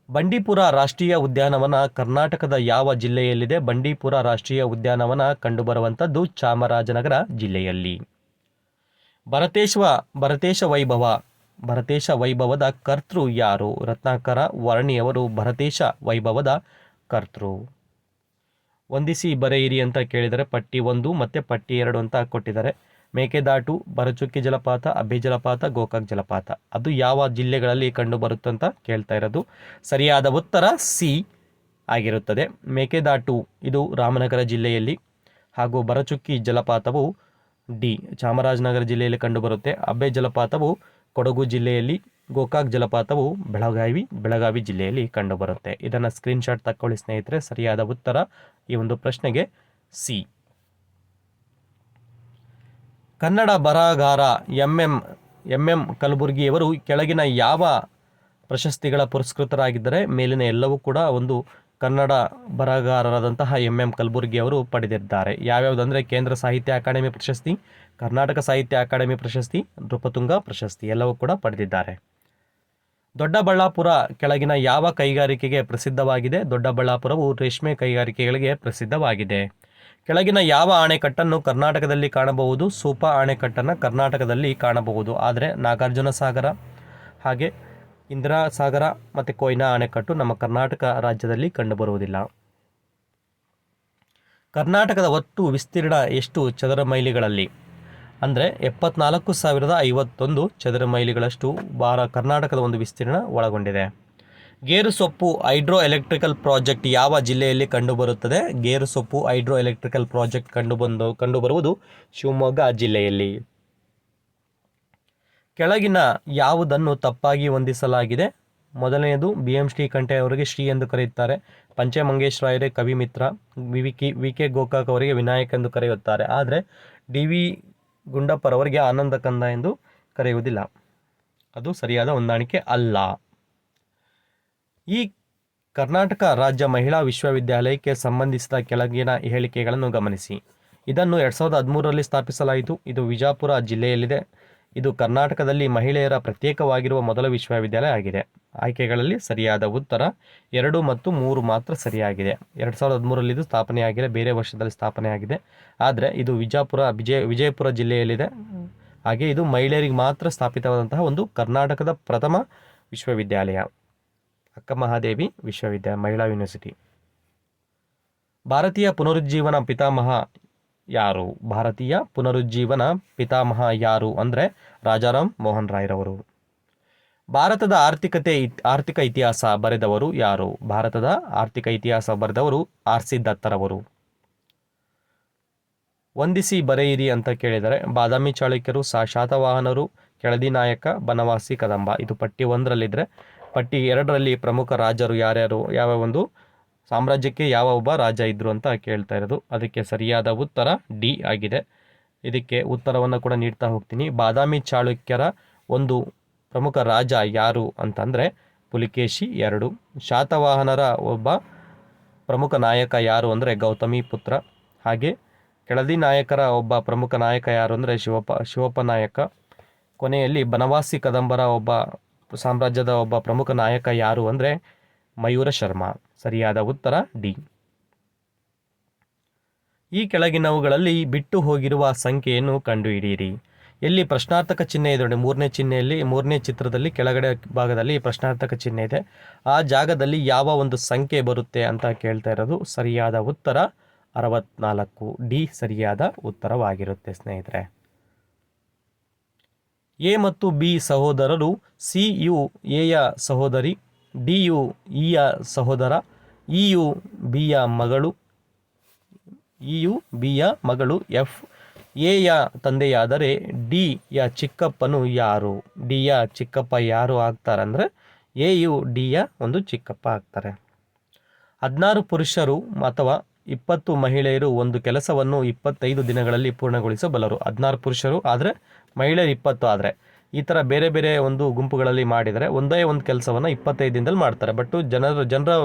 ಬಂಡೀಪುರ ರಾಷ್ಟ್ರೀಯ ಉದ್ಯಾನವನ ಕರ್ನಾಟಕದ ಯಾವ ಜಿಲ್ಲೆಯಲ್ಲಿದೆ? ಬಂಡೀಪುರ ರಾಷ್ಟ್ರೀಯ ಉದ್ಯಾನವನ ಕಂಡುಬರುವಂಥದ್ದು ಚಾಮರಾಜನಗರ ಜಿಲ್ಲೆಯಲ್ಲಿ. ಭರತೇಶ ವೈಭವದ ಕರ್ತೃ ಯಾರು? ರತ್ನಾಕರ ವರ್ಣಿಯವರು ಭರತೇಶ ವೈಭವದ ಕರ್ತೃ. ಹೊಂದಿಸಿ ಬರೆಯಿರಿ ಅಂತ ಕೇಳಿದರೆ ಪಟ್ಟಿ 1 ಮತ್ತು ಪಟ್ಟಿ 2 ಅಂತ ಕೊಟ್ಟಿದ್ದಾರೆ. ಮೇಕೆದಾಟು, ಭರಚುಕ್ಕಿ ಜಲಪಾತ, ಅಬ್ಬೆ ಜಲಪಾತ, ಗೋಕಾಕ್ ಜಲಪಾತ ಅದು ಯಾವ ಜಿಲ್ಲೆಗಳಲ್ಲಿ ಕಂಡುಬರುತ್ತಂತ ಕೇಳ್ತಾ ಇರೋದು. ಸರಿಯಾದ ಉತ್ತರ ಸಿ ಆಗಿರುತ್ತದೆ. ಮೇಕೆದಾಟು ಇದು ರಾಮನಗರ ಜಿಲ್ಲೆಯಲ್ಲಿ, ಹಾಗೂ ಭರಚುಕ್ಕಿ ಜಲಪಾತವು ಡಿ ಚಾಮರಾಜನಗರ ಜಿಲ್ಲೆಯಲ್ಲಿ ಕಂಡುಬರುತ್ತೆ. ಅಬ್ಬೆ ಜಲಪಾತವು ಕೊಡಗು ಜಿಲ್ಲೆಯಲ್ಲಿ, ಗೋಕಾಕ್ ಜಲಪಾತವು ಬೆಳಗಾವಿ ಜಿಲ್ಲೆಯಲ್ಲಿ ಕಂಡುಬರುತ್ತೆ. ಇದನ್ನು ಸ್ಕ್ರೀನ್ಶಾಟ್ ತಕ್ಕೊಳ್ಳಿ ಸ್ನೇಹಿತರೆ. ಸರಿಯಾದ ಉತ್ತರ ಈ ಒಂದು ಪ್ರಶ್ನೆಗೆ ಸಿ. ಕನ್ನಡ ಬರಹಗಾರ ಎಂ ಕಲಬುರ್ಗಿಯವರು ಕೆಳಗಿನ ಯಾವ ಪ್ರಶಸ್ತಿಗಳ ಪುರಸ್ಕೃತರಾಗಿದ್ದರೆ? ಮೇಲಿನ ಎಲ್ಲವೂ ಕೂಡ ಒಂದು ಕನ್ನಡ ಬರಹಗಾರರಾದಂತಹ ಎಂ ಕಲಬುರ್ಗಿ ಅವರು ಪಡೆದಿದ್ದಾರೆ. ಯಾವ್ಯಾವುದಂದರೆ ಕೇಂದ್ರ ಸಾಹಿತ್ಯ ಅಕಾಡೆಮಿ ಪ್ರಶಸ್ತಿ, ಕರ್ನಾಟಕ ಸಾಹಿತ್ಯ ಅಕಾಡೆಮಿ ಪ್ರಶಸ್ತಿ, ನೃಪತುಂಗ ಪ್ರಶಸ್ತಿ ಎಲ್ಲವೂ ಕೂಡ ಪಡೆದಿದ್ದಾರೆ. ದೊಡ್ಡಬಳ್ಳಾಪುರ ಕೆಳಗಿನ ಯಾವ ಕೈಗಾರಿಕೆಗೆ ಪ್ರಸಿದ್ಧವಾಗಿದೆ? ದೊಡ್ಡಬಳ್ಳಾಪುರವು ರೇಷ್ಮೆ ಕೈಗಾರಿಕೆಗಳಿಗೆ ಪ್ರಸಿದ್ಧವಾಗಿದೆ. ಕೆಳಗಿನ ಯಾವ ಅಣೆಕಟ್ಟನ್ನು ಕರ್ನಾಟಕದಲ್ಲಿ ಕಾಣಬಹುದು? ಸೂಪಾ ಅಣೆಕಟ್ಟನ್ನು ಕರ್ನಾಟಕದಲ್ಲಿ ಕಾಣಬಹುದು, ಆದರೆ ನಾಗಾರ್ಜುನ ಸಾಗರ, ಹಾಗೆ ಇಂದಿರಾ ಸಾಗರ ಮತ್ತು ಕೊಯ್ನಾ ಅಣೆಕಟ್ಟು ನಮ್ಮ ಕರ್ನಾಟಕ ರಾಜ್ಯದಲ್ಲಿ ಕಂಡುಬರುವುದಿಲ್ಲ. ಕರ್ನಾಟಕದ ಒಟ್ಟು ವಿಸ್ತೀರ್ಣ ಎಷ್ಟು ಚದರ ಮೈಲಿಗಳಲ್ಲಿ? ಅಂದರೆ 74,051 ಚದರ ಮೈಲಿಗಳಷ್ಟು ಕರ್ನಾಟಕದ ಒಂದು ವಿಸ್ತೀರ್ಣ ಒಳಗೊಂಡಿದೆ. ಗೇರುಸೊಪ್ಪು ಹೈಡ್ರೋ ಎಲೆಕ್ಟ್ರಿಕಲ್ ಪ್ರಾಜೆಕ್ಟ್ ಯಾವ ಜಿಲ್ಲೆಯಲ್ಲಿ ಕಂಡುಬರುತ್ತದೆ? ಗೇರುಸೊಪ್ಪು ಹೈಡ್ರೋ ಎಲೆಕ್ಟ್ರಿಕಲ್ ಪ್ರಾಜೆಕ್ಟ್ ಕಂಡುಬರುವುದು ಶಿವಮೊಗ್ಗ ಜಿಲ್ಲೆಯಲ್ಲಿ. ಕೆಳಗಿನ ಯಾವುದನ್ನು ತಪ್ಪಾಗಿ ಹೊಂದಿಸಲಾಗಿದೆ? ಮೊದಲನೆಯದು BM ಶ್ರೀಕಂಠೆ ಅವರಿಗೆ ಶ್ರೀ ಎಂದು ಕರೆಯುತ್ತಾರೆ. ಪಂಚಮಂಗೇಶ್ ರಾಯರೇ ಕವಿ ಮಿತ್ರ. ವಿ ಕೆ ಗೋಕಾಕ್ ಅವರಿಗೆ ವಿನಾಯಕ್ ಎಂದು ಕರೆಯುತ್ತಾರೆ. ಆದರೆ DV ಗುಂಡಪ್ಪರವರಿಗೆ ಆನಂದ ಕಂದ ಎಂದು ಕರೆಯುವುದಿಲ್ಲ. ಅದು ಸರಿಯಾದ ಹೊಂದಾಣಿಕೆ ಅಲ್ಲ. ಈ ಕರ್ನಾಟಕ ರಾಜ್ಯ ಮಹಿಳಾ ವಿಶ್ವವಿದ್ಯಾಲಯಕ್ಕೆ ಸಂಬಂಧಿಸಿದ ಕೆಳಗಿನ ಹೇಳಿಕೆಗಳನ್ನು ಗಮನಿಸಿ. ಇದನ್ನು 2013ರಲ್ಲಿ ಸ್ಥಾಪಿಸಲಾಯಿತು. ಇದು ವಿಜಾಪುರ ಜಿಲ್ಲೆಯಲ್ಲಿದೆ. ಇದು ಕರ್ನಾಟಕದಲ್ಲಿ ಮಹಿಳೆಯರ ಪ್ರತ್ಯೇಕವಾಗಿರುವ ಮೊದಲ ವಿಶ್ವವಿದ್ಯಾಲಯ ಆಗಿದೆ. ಆಯ್ಕೆಗಳಲ್ಲಿ ಸರಿಯಾದ ಉತ್ತರ 2 ಮತ್ತು 3 ಮಾತ್ರ ಸರಿಯಾಗಿದೆ. 2013ರಲ್ಲಿ ಇದು ಸ್ಥಾಪನೆಯಾಗಿದೆ, ಬೇರೆ ವರ್ಷದಲ್ಲಿ ಸ್ಥಾಪನೆಯಾಗಿದೆ. ಆದರೆ ಇದು ವಿಜಯಪುರ ಜಿಲ್ಲೆಯಲ್ಲಿದೆ. ಹಾಗೆ ಇದು ಮಹಿಳೆಯರಿಗೆ ಮಾತ್ರ ಸ್ಥಾಪಿತವಾದಂತಹ ಒಂದು ಕರ್ನಾಟಕದ ಪ್ರಥಮ ವಿಶ್ವವಿದ್ಯಾಲಯ, ಅಕ್ಕಮಹಾದೇವಿ ವಿಶ್ವವಿದ್ಯಾಲಯ ಮಹಿಳಾ ಯೂನಿವರ್ಸಿಟಿ. ಭಾರತೀಯ ಪುನರುಜ್ಜೀವನ ಪಿತಾಮಹ ಯಾರು? ಭಾರತೀಯ ಪುನರುಜ್ಜೀವನ ಪಿತಾಮಹ ಯಾರು ಅಂದರೆ ರಾಜಾರಾಮ್ ಮೋಹನ್ ರಾಯ್ರವರು. ಭಾರತದ ಆರ್ಥಿಕ ಇತಿಹಾಸ ಬರೆದವರು ಯಾರು? ಭಾರತದ ಆರ್ಥಿಕ ಇತಿಹಾಸ ಬರೆದವರು RC ದತ್ತರವರು. ವಂದಿಸಿ ಬರೆಯಿರಿ ಅಂತ ಕೇಳಿದರೆ ಬಾದಾಮಿ ಚಾಳುಕ್ಯರು, ಶಾತವಾಹನರು, ಕೆಳದಿ ನಾಯಕ, ಬನವಾಸಿ ಕದಂಬ. ಇದು ಪಟ್ಟಿ 1ರಲ್ಲಿದ್ದರೆ ಪಟ್ಟಿ 2ರಲ್ಲಿ ಪ್ರಮುಖ ರಾಜರು ಯಾರ್ಯಾರು, ಯಾವ ಒಂದು ಸಾಮ್ರಾಜ್ಯಕ್ಕೆ ಯಾವ ಒಬ್ಬ ರಾಜ ಇದ್ರು ಅಂತ ಕೇಳ್ತಾ ಇರೋದು. ಅದಕ್ಕೆ ಸರಿಯಾದ ಉತ್ತರ D ಆಗಿದೆ. ಇದಕ್ಕೆ ಉತ್ತರವನ್ನು ಕೂಡ ನೀಡ್ತಾ ಹೋಗ್ತೀನಿ. ಬಾದಾಮಿ ಚಾಳುಕ್ಯರ ಒಂದು ಪ್ರಮುಖ ರಾಜ ಯಾರು ಅಂತಂದರೆ ಪುಲಿಕೇಶಿ 2. ಶಾತವಾಹನರ ಒಬ್ಬ ಪ್ರಮುಖ ನಾಯಕ ಯಾರು ಅಂದರೆ ಗೌತಮಿ ಪುತ್ರ. ಹಾಗೆ ಕೆಳದಿ ನಾಯಕರ ಒಬ್ಬ ಪ್ರಮುಖ ನಾಯಕ ಯಾರು ಅಂದರೆ ಶಿವಪ್ಪ ನಾಯಕ. ಕೊನೆಯಲ್ಲಿ ಬನವಾಸಿ ಕದಂಬರ ಒಬ್ಬ ಸಾಮ್ರಾಜ್ಯದ ಒಬ್ಬ ಪ್ರಮುಖ ನಾಯಕ ಯಾರು ಅಂದರೆ ಮಯೂರ ಶರ್ಮ. ಸರಿಯಾದ ಉತ್ತರ D. ಈ ಕೆಳಗಿನವುಗಳಲ್ಲಿ ಬಿಟ್ಟು ಹೋಗಿರುವ ಸಂಖ್ಯೆಯನ್ನು ಕಂಡುಹಿಡಿಯಿರಿ. ಎಲ್ಲಿ ಪ್ರಶ್ನಾರ್ಥಕ ಚಿಹ್ನೆ ಇದೆ ನೋಡಿ, 3ನೇ ಚಿಹ್ನೆಯಲ್ಲಿ 3ನೇ ಚಿತ್ರದಲ್ಲಿ ಕೆಳಗಡೆ ಭಾಗದಲ್ಲಿ ಪ್ರಶ್ನಾರ್ಥಕ ಚಿಹ್ನೆ ಇದೆ. ಆ ಜಾಗದಲ್ಲಿ ಯಾವ ಒಂದು ಸಂಖ್ಯೆ ಬರುತ್ತೆ ಅಂತ ಕೇಳ್ತಾ ಇರೋದು. ಸರಿಯಾದ ಉತ್ತರ 64. D ಸರಿಯಾದ ಉತ್ತರವಾಗಿರುತ್ತೆ ಸ್ನೇಹಿತರೆ. A ಮತ್ತು B ಸಹೋದರರು. C ಯು Aಯ ಸಹೋದರಿ, D ಯು Eಯ ಸಹೋದರ, E ಯು Bಯ ಮಗಳು, F Aಯ ತಂದೆಯಾದರೆ D ಯ ಚಿಕ್ಕಪ್ಪನು ಯಾರು? D ಯ ಚಿಕ್ಕಪ್ಪ ಯಾರು ಆಗ್ತಾರಂದರೆ A ಯು D ಯ ಒಂದು ಚಿಕ್ಕಪ್ಪ ಆಗ್ತಾರೆ. 16 ಪುರುಷರು ಅಥವಾ 20 ಮಹಿಳೆಯರು ಒಂದು ಕೆಲಸವನ್ನು 25 ದಿನಗಳಲ್ಲಿ ಪೂರ್ಣಗೊಳಿಸಬಲ್ಲರು. 16 ಪುರುಷರು ಆದರೆ ಮಹಿಳೆಯರು 20 ಆದರೆ ಈ ಥರ ಬೇರೆ ಬೇರೆ ಒಂದು ಗುಂಪುಗಳಲ್ಲಿ ಮಾಡಿದರೆ ಒಂದೇ ಒಂದು ಕೆಲಸವನ್ನು 25 ದಿನದಲ್ಲಿ ಮಾಡ್ತಾರೆ. ಬಟ್ ಜನರ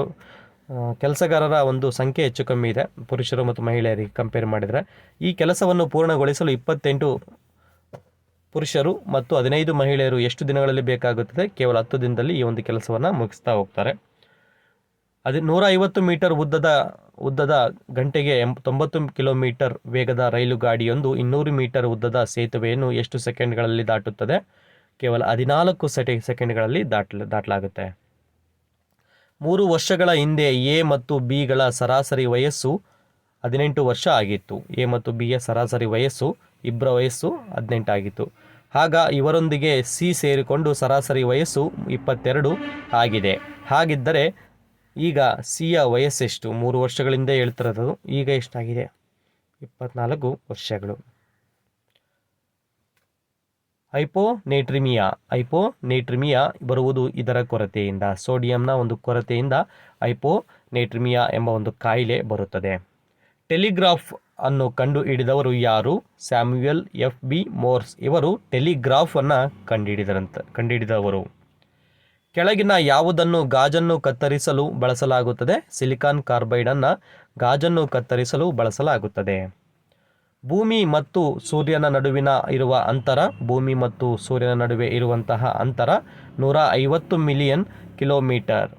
ಕೆಲಸಗಾರರ ಒಂದು ಸಂಖ್ಯೆ ಹೆಚ್ಚು ಕಮ್ಮಿ ಇದೆ ಪುರುಷರು ಮತ್ತು ಮಹಿಳೆಯರಿಗೆ ಕಂಪೇರ್ ಮಾಡಿದರೆ. ಈ ಕೆಲಸವನ್ನು ಪೂರ್ಣಗೊಳಿಸಲು 28 ಪುರುಷರು ಮತ್ತು 15 ಮಹಿಳೆಯರು ಎಷ್ಟು ದಿನಗಳಲ್ಲಿ ಬೇಕಾಗುತ್ತದೆ? ಕೇವಲ 10 ದಿನದಲ್ಲಿ ಈ ಒಂದು ಕೆಲಸವನ್ನು ಮುಗಿಸ್ತಾ ಹೋಗ್ತಾರೆ. 150 ಮೀಟರ್ ಉದ್ದದ ಗಂಟೆಗೆ 90 ಕಿಲೋಮೀಟರ್ ವೇಗದ ರೈಲು ಗಾಡಿಯೊಂದು 200 ಮೀಟರ್ ಉದ್ದದ ಸೇತುವೆಯನ್ನು ಎಷ್ಟು ಸೆಕೆಂಡ್ಗಳಲ್ಲಿ ದಾಟುತ್ತದೆ? ಕೇವಲ 14 ಸೆಕೆಂಡ್ಗಳಲ್ಲಿ ದಾಟಲಾಗುತ್ತೆ. 3 ವರ್ಷಗಳ ಹಿಂದೆ A ಮತ್ತು B ಗಳ ಸರಾಸರಿ ವಯಸ್ಸು 18 ವರ್ಷ ಆಗಿತ್ತು. A ಮತ್ತು B ಯ ಸರಾಸರಿ ವಯಸ್ಸು, ಇಬ್ಬರ ವಯಸ್ಸು 18 ಆಗಿತ್ತು. ಆಗ ಇವರೊಂದಿಗೆ C ಸೇರಿಕೊಂಡು ಸರಾಸರಿ ವಯಸ್ಸು 22 ಆಗಿದೆ. ಹಾಗಿದ್ದರೆ ಈಗ C ಯ ವಯಸ್ಸೆಷ್ಟು? 3 ವರ್ಷಗಳಿಂದ ಹೇಳ್ತಿರೋದು, ಈಗ ಎಷ್ಟಾಗಿದೆ? 24 ವರ್ಷಗಳು. ಹೈಪೋನೇಟ್ರಿಮಿಯಾ ಬರುವುದು ಇದರ ಕೊರತೆಯಿಂದ. ಸೋಡಿಯಂನ ಒಂದು ಕೊರತೆಯಿಂದ ಹೈಪೋನೇಟ್ರಿಮಿಯಾ ಎಂಬ ಒಂದು ಕಾಯಿಲೆ ಬರುತ್ತದೆ. ಟೆಲಿಗ್ರಾಫ್ ಅನ್ನು ಕಂಡು ಹಿಡಿದವರು ಯಾರು? Samuel F.B. ಮೋರ್ಸ್ ಇವರು ಟೆಲಿಗ್ರಾಫ್ ಅನ್ನು ಕಂಡುಹಿಡಿದವರು. ಕೆಳಗಿನ ಯಾವುದನ್ನು ಗಾಜನ್ನು ಕತ್ತರಿಸಲು ಬಳಸಲಾಗುತ್ತದೆ? ಸಿಲಿಕಾನ್ ಕಾರ್ಬೈಡ್ ಅನ್ನು ಗಾಜನ್ನು ಕತ್ತರಿಸಲು ಬಳಸಲಾಗುತ್ತದೆ. ಭೂಮಿ ಮತ್ತು ಸೂರ್ಯನ ನಡುವಿನ ಇರುವ ಅಂತರ. ಭೂಮಿ ಮತ್ತು ಸೂರ್ಯನ ನಡುವೆ ಇರುವಂತಹ ಅಂತರ 150 ಮಿಲಿಯನ್ ಕಿಲೋಮೀಟರ್.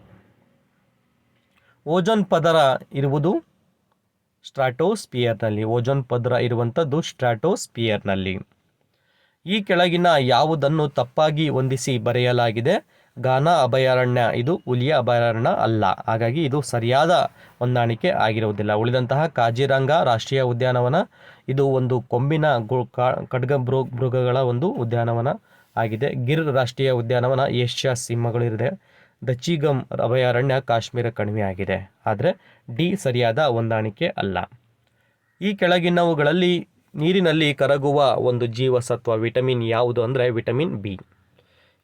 ಓಜೋನ್ ಪದರ ಇರುವುದು ಸ್ಟ್ರಾಟೋಸ್ಪಿಯರ್ನಲ್ಲಿ. ಓಜೋನ್ ಪದರ ಇರುವಂಥದ್ದು ಸ್ಟ್ರಾಟೋಸ್ಪಿಯರ್ನಲ್ಲಿ. ಈ ಕೆಳಗಿನ ಯಾವುದನ್ನು ತಪ್ಪಾಗಿ ಹೊಂದಿಸಿ ಬರೆಯಲಾಗಿದೆ? ಘಾನಾ ಅಭಯಾರಣ್ಯ ಇದು ಹುಲಿಯ ಅಭಯಾರಣ್ಯ ಅಲ್ಲ, ಹಾಗಾಗಿ ಇದು ಸರಿಯಾದ ಹೊಂದಾಣಿಕೆ ಆಗಿರುವುದಿಲ್ಲ. ಉಳಿದಂತಹ ಕಾಜಿರಂಗ ರಾಷ್ಟ್ರೀಯ ಉದ್ಯಾನವನ ಇದು ಒಂದು ಕೊಂಬಿನ ಖಡ್ಗಮೃಗಗಳ ಒಂದು ಉದ್ಯಾನವನ ಆಗಿದೆ. ಗಿರ್ ರಾಷ್ಟ್ರೀಯ ಉದ್ಯಾನವನ ಏಷ್ಯಾ ಸಿಂಹಗಳಿದೆ. ದಚಿಗಮ್ ಅಭಯಾರಣ್ಯ ಕಾಶ್ಮೀರ ಕಣಿವೆ ಆಗಿದೆ. ಆದರೆ D ಸರಿಯಾದ ಹೊಂದಾಣಿಕೆ ಅಲ್ಲ. ಈ ಕೆಳಗಿನವುಗಳಲ್ಲಿ ನೀರಿನಲ್ಲಿ ಕರಗುವ ಒಂದು ಜೀವಸತ್ವ ವಿಟಮಿನ್ ಯಾವುದು ಅಂದರೆ ವಿಟಮಿನ್ B.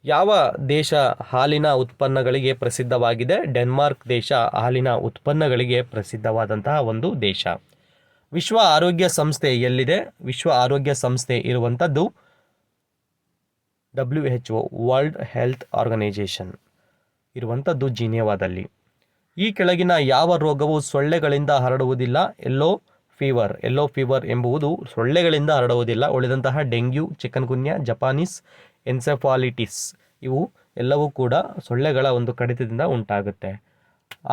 ಯಾವ ದೇಶ ಹಾಲಿನ ಉತ್ಪನ್ನಗಳಿಗೆ ಪ್ರಸಿದ್ಧವಾಗಿದೆ? ಡೆನ್ಮಾರ್ಕ್ ದೇಶ ಹಾಲಿನ ಉತ್ಪನ್ನಗಳಿಗೆ ಪ್ರಸಿದ್ಧವಾದಂತಹ ಒಂದು ದೇಶ. ವಿಶ್ವ ಆರೋಗ್ಯ ಸಂಸ್ಥೆ ಎಲ್ಲಿದೆ? ವಿಶ್ವ ಆರೋಗ್ಯ ಸಂಸ್ಥೆ ಇರುವಂಥದ್ದು WHO ವರ್ಲ್ಡ್ ಹೆಲ್ತ್ ಆರ್ಗನೈಜೇಷನ್ ಇರುವಂಥದ್ದು ಜಿನೇವಾದಲ್ಲಿ. ಈ ಕೆಳಗಿನ ಯಾವ ರೋಗವು ಸೊಳ್ಳೆಗಳಿಂದ ಹರಡುವುದಿಲ್ಲ? ಯೆಲ್ಲೋ ಫೀವರ್ ಎಂಬುದು ಸೊಳ್ಳೆಗಳಿಂದ ಹರಡುವುದಿಲ್ಲ. ಉಳಿದಂತಹ ಡೆಂಗ್ಯೂ, ಚಿಕನ್ಗುನ್ಯಾ, ಜಪಾನೀಸ್ ಎನ್ಸೆಫಾಲಿಟಿಸ್ ಇವು ಎಲ್ಲವೂ ಕೂಡ ಸೊಳ್ಳೆಗಳ ಒಂದು ಕಡಿತದಿಂದ ಉಂಟಾಗುತ್ತೆ.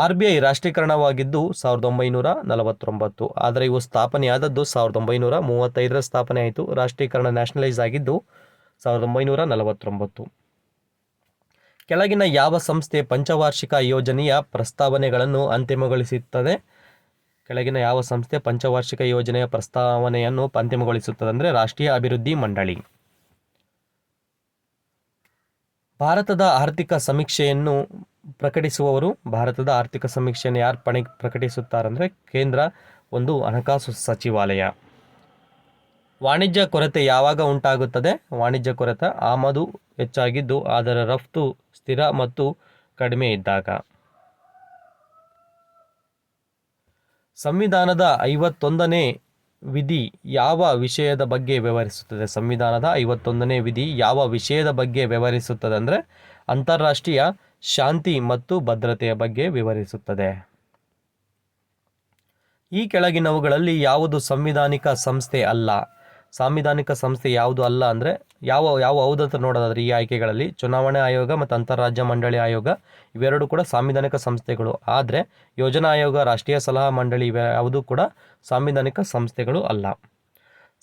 RBI ರಾಷ್ಟ್ರೀಕರಣವಾಗಿದ್ದು 1949, ಆದರೆ ಇವು ಸ್ಥಾಪನೆಯಾದದ್ದು 1935 ಸ್ಥಾಪನೆ ಆಯಿತು. ರಾಷ್ಟ್ರೀಕರಣ ನ್ಯಾಷನಲೈಸ್ ಆಗಿದ್ದು 1949. ಕೆಳಗಿನ ಯಾವ ಸಂಸ್ಥೆ ಪಂಚವಾರ್ಷಿಕ ಯೋಜನೆಯ ಪ್ರಸ್ತಾವನೆಗಳನ್ನು ಅಂತಿಮಗೊಳಿಸುತ್ತದೆ? ಕೆಳಗಿನ ಯಾವ ಸಂಸ್ಥೆ ಪಂಚವಾರ್ಷಿಕ ಯೋಜನೆಯ ಪ್ರಸ್ತಾವನೆಯನ್ನು ಅಂತಿಮಗೊಳಿಸುತ್ತದೆ ಅಂದರೆ ರಾಷ್ಟ್ರೀಯ ಅಭಿವೃದ್ಧಿ ಮಂಡಳಿ. ಭಾರತದ ಆರ್ಥಿಕ ಸಮೀಕ್ಷೆಯನ್ನು ಪ್ರಕಟಿಸುವವರು, ಭಾರತದ ಆರ್ಥಿಕ ಸಮೀಕ್ಷೆಯನ್ನು ಯಾರು ಪ್ರಕಟಿಸುತ್ತಾರೆ ಅಂದರೆ ಕೇಂದ್ರ ಒಂದು ಹಣಕಾಸು ಸಚಿವಾಲಯ. ವಾಣಿಜ್ಯ ಕೊರತೆ ಯಾವಾಗ ಉಂಟಾಗುತ್ತದೆ? ವಾಣಿಜ್ಯ ಕೊರತೆ ಆಮದು ಹೆಚ್ಚಾಗಿದ್ದು ಅದರ ರಫ್ತು ಸ್ಥಿರ ಮತ್ತು ಕಡಿಮೆ ಇದ್ದಾಗ. ಸಂವಿಧಾನದ 51ನೇ ವಿಧಿ ಯಾವ ವಿಷಯದ ಬಗ್ಗೆ ವಿವರಿಸುತ್ತದೆ? ಸಂವಿಧಾನದ 51ನೇ ವಿಧಿ ಯಾವ ವಿಷಯದ ಬಗ್ಗೆ ವಿವರಿಸುತ್ತದೆ ಅಂದರೆ ಅಂತಾರಾಷ್ಟ್ರೀಯ ಶಾಂತಿ ಮತ್ತು ಭದ್ರತೆಯ ಬಗ್ಗೆ ವಿವರಿಸುತ್ತದೆ. ಈ ಕೆಳಗಿನವುಗಳಲ್ಲಿ ಯಾವುದು ಸಂವಿಧಾನಿಕ ಸಂಸ್ಥೆ ಅಲ್ಲ? ಸಾಂವಿಧಾನಿಕ ಸಂಸ್ಥೆ ಯಾವುದು ಅಲ್ಲ ಅಂದರೆ ಯಾವ ಹೌದಂತ ನೋಡೋದಾದ್ರೆ ಈ ಆಯ್ಕೆಗಳಲ್ಲಿ ಚುನಾವಣಾ ಆಯೋಗ ಮತ್ತು ಅಂತಾರಾಜ್ಯ ಮಂಡಳಿ ಆಯೋಗ ಇವೆರಡು ಕೂಡ ಸಾಂವಿಧಾನಿಕ ಸಂಸ್ಥೆಗಳು. ಆದರೆ ಯೋಜನಾ ಆಯೋಗ, ರಾಷ್ಟ್ರೀಯ ಸಲಹಾ ಮಂಡಳಿ ಇವ್ಯಾವುದೂ ಕೂಡ ಸಾಂವಿಧಾನಿಕ ಸಂಸ್ಥೆಗಳು ಅಲ್ಲ.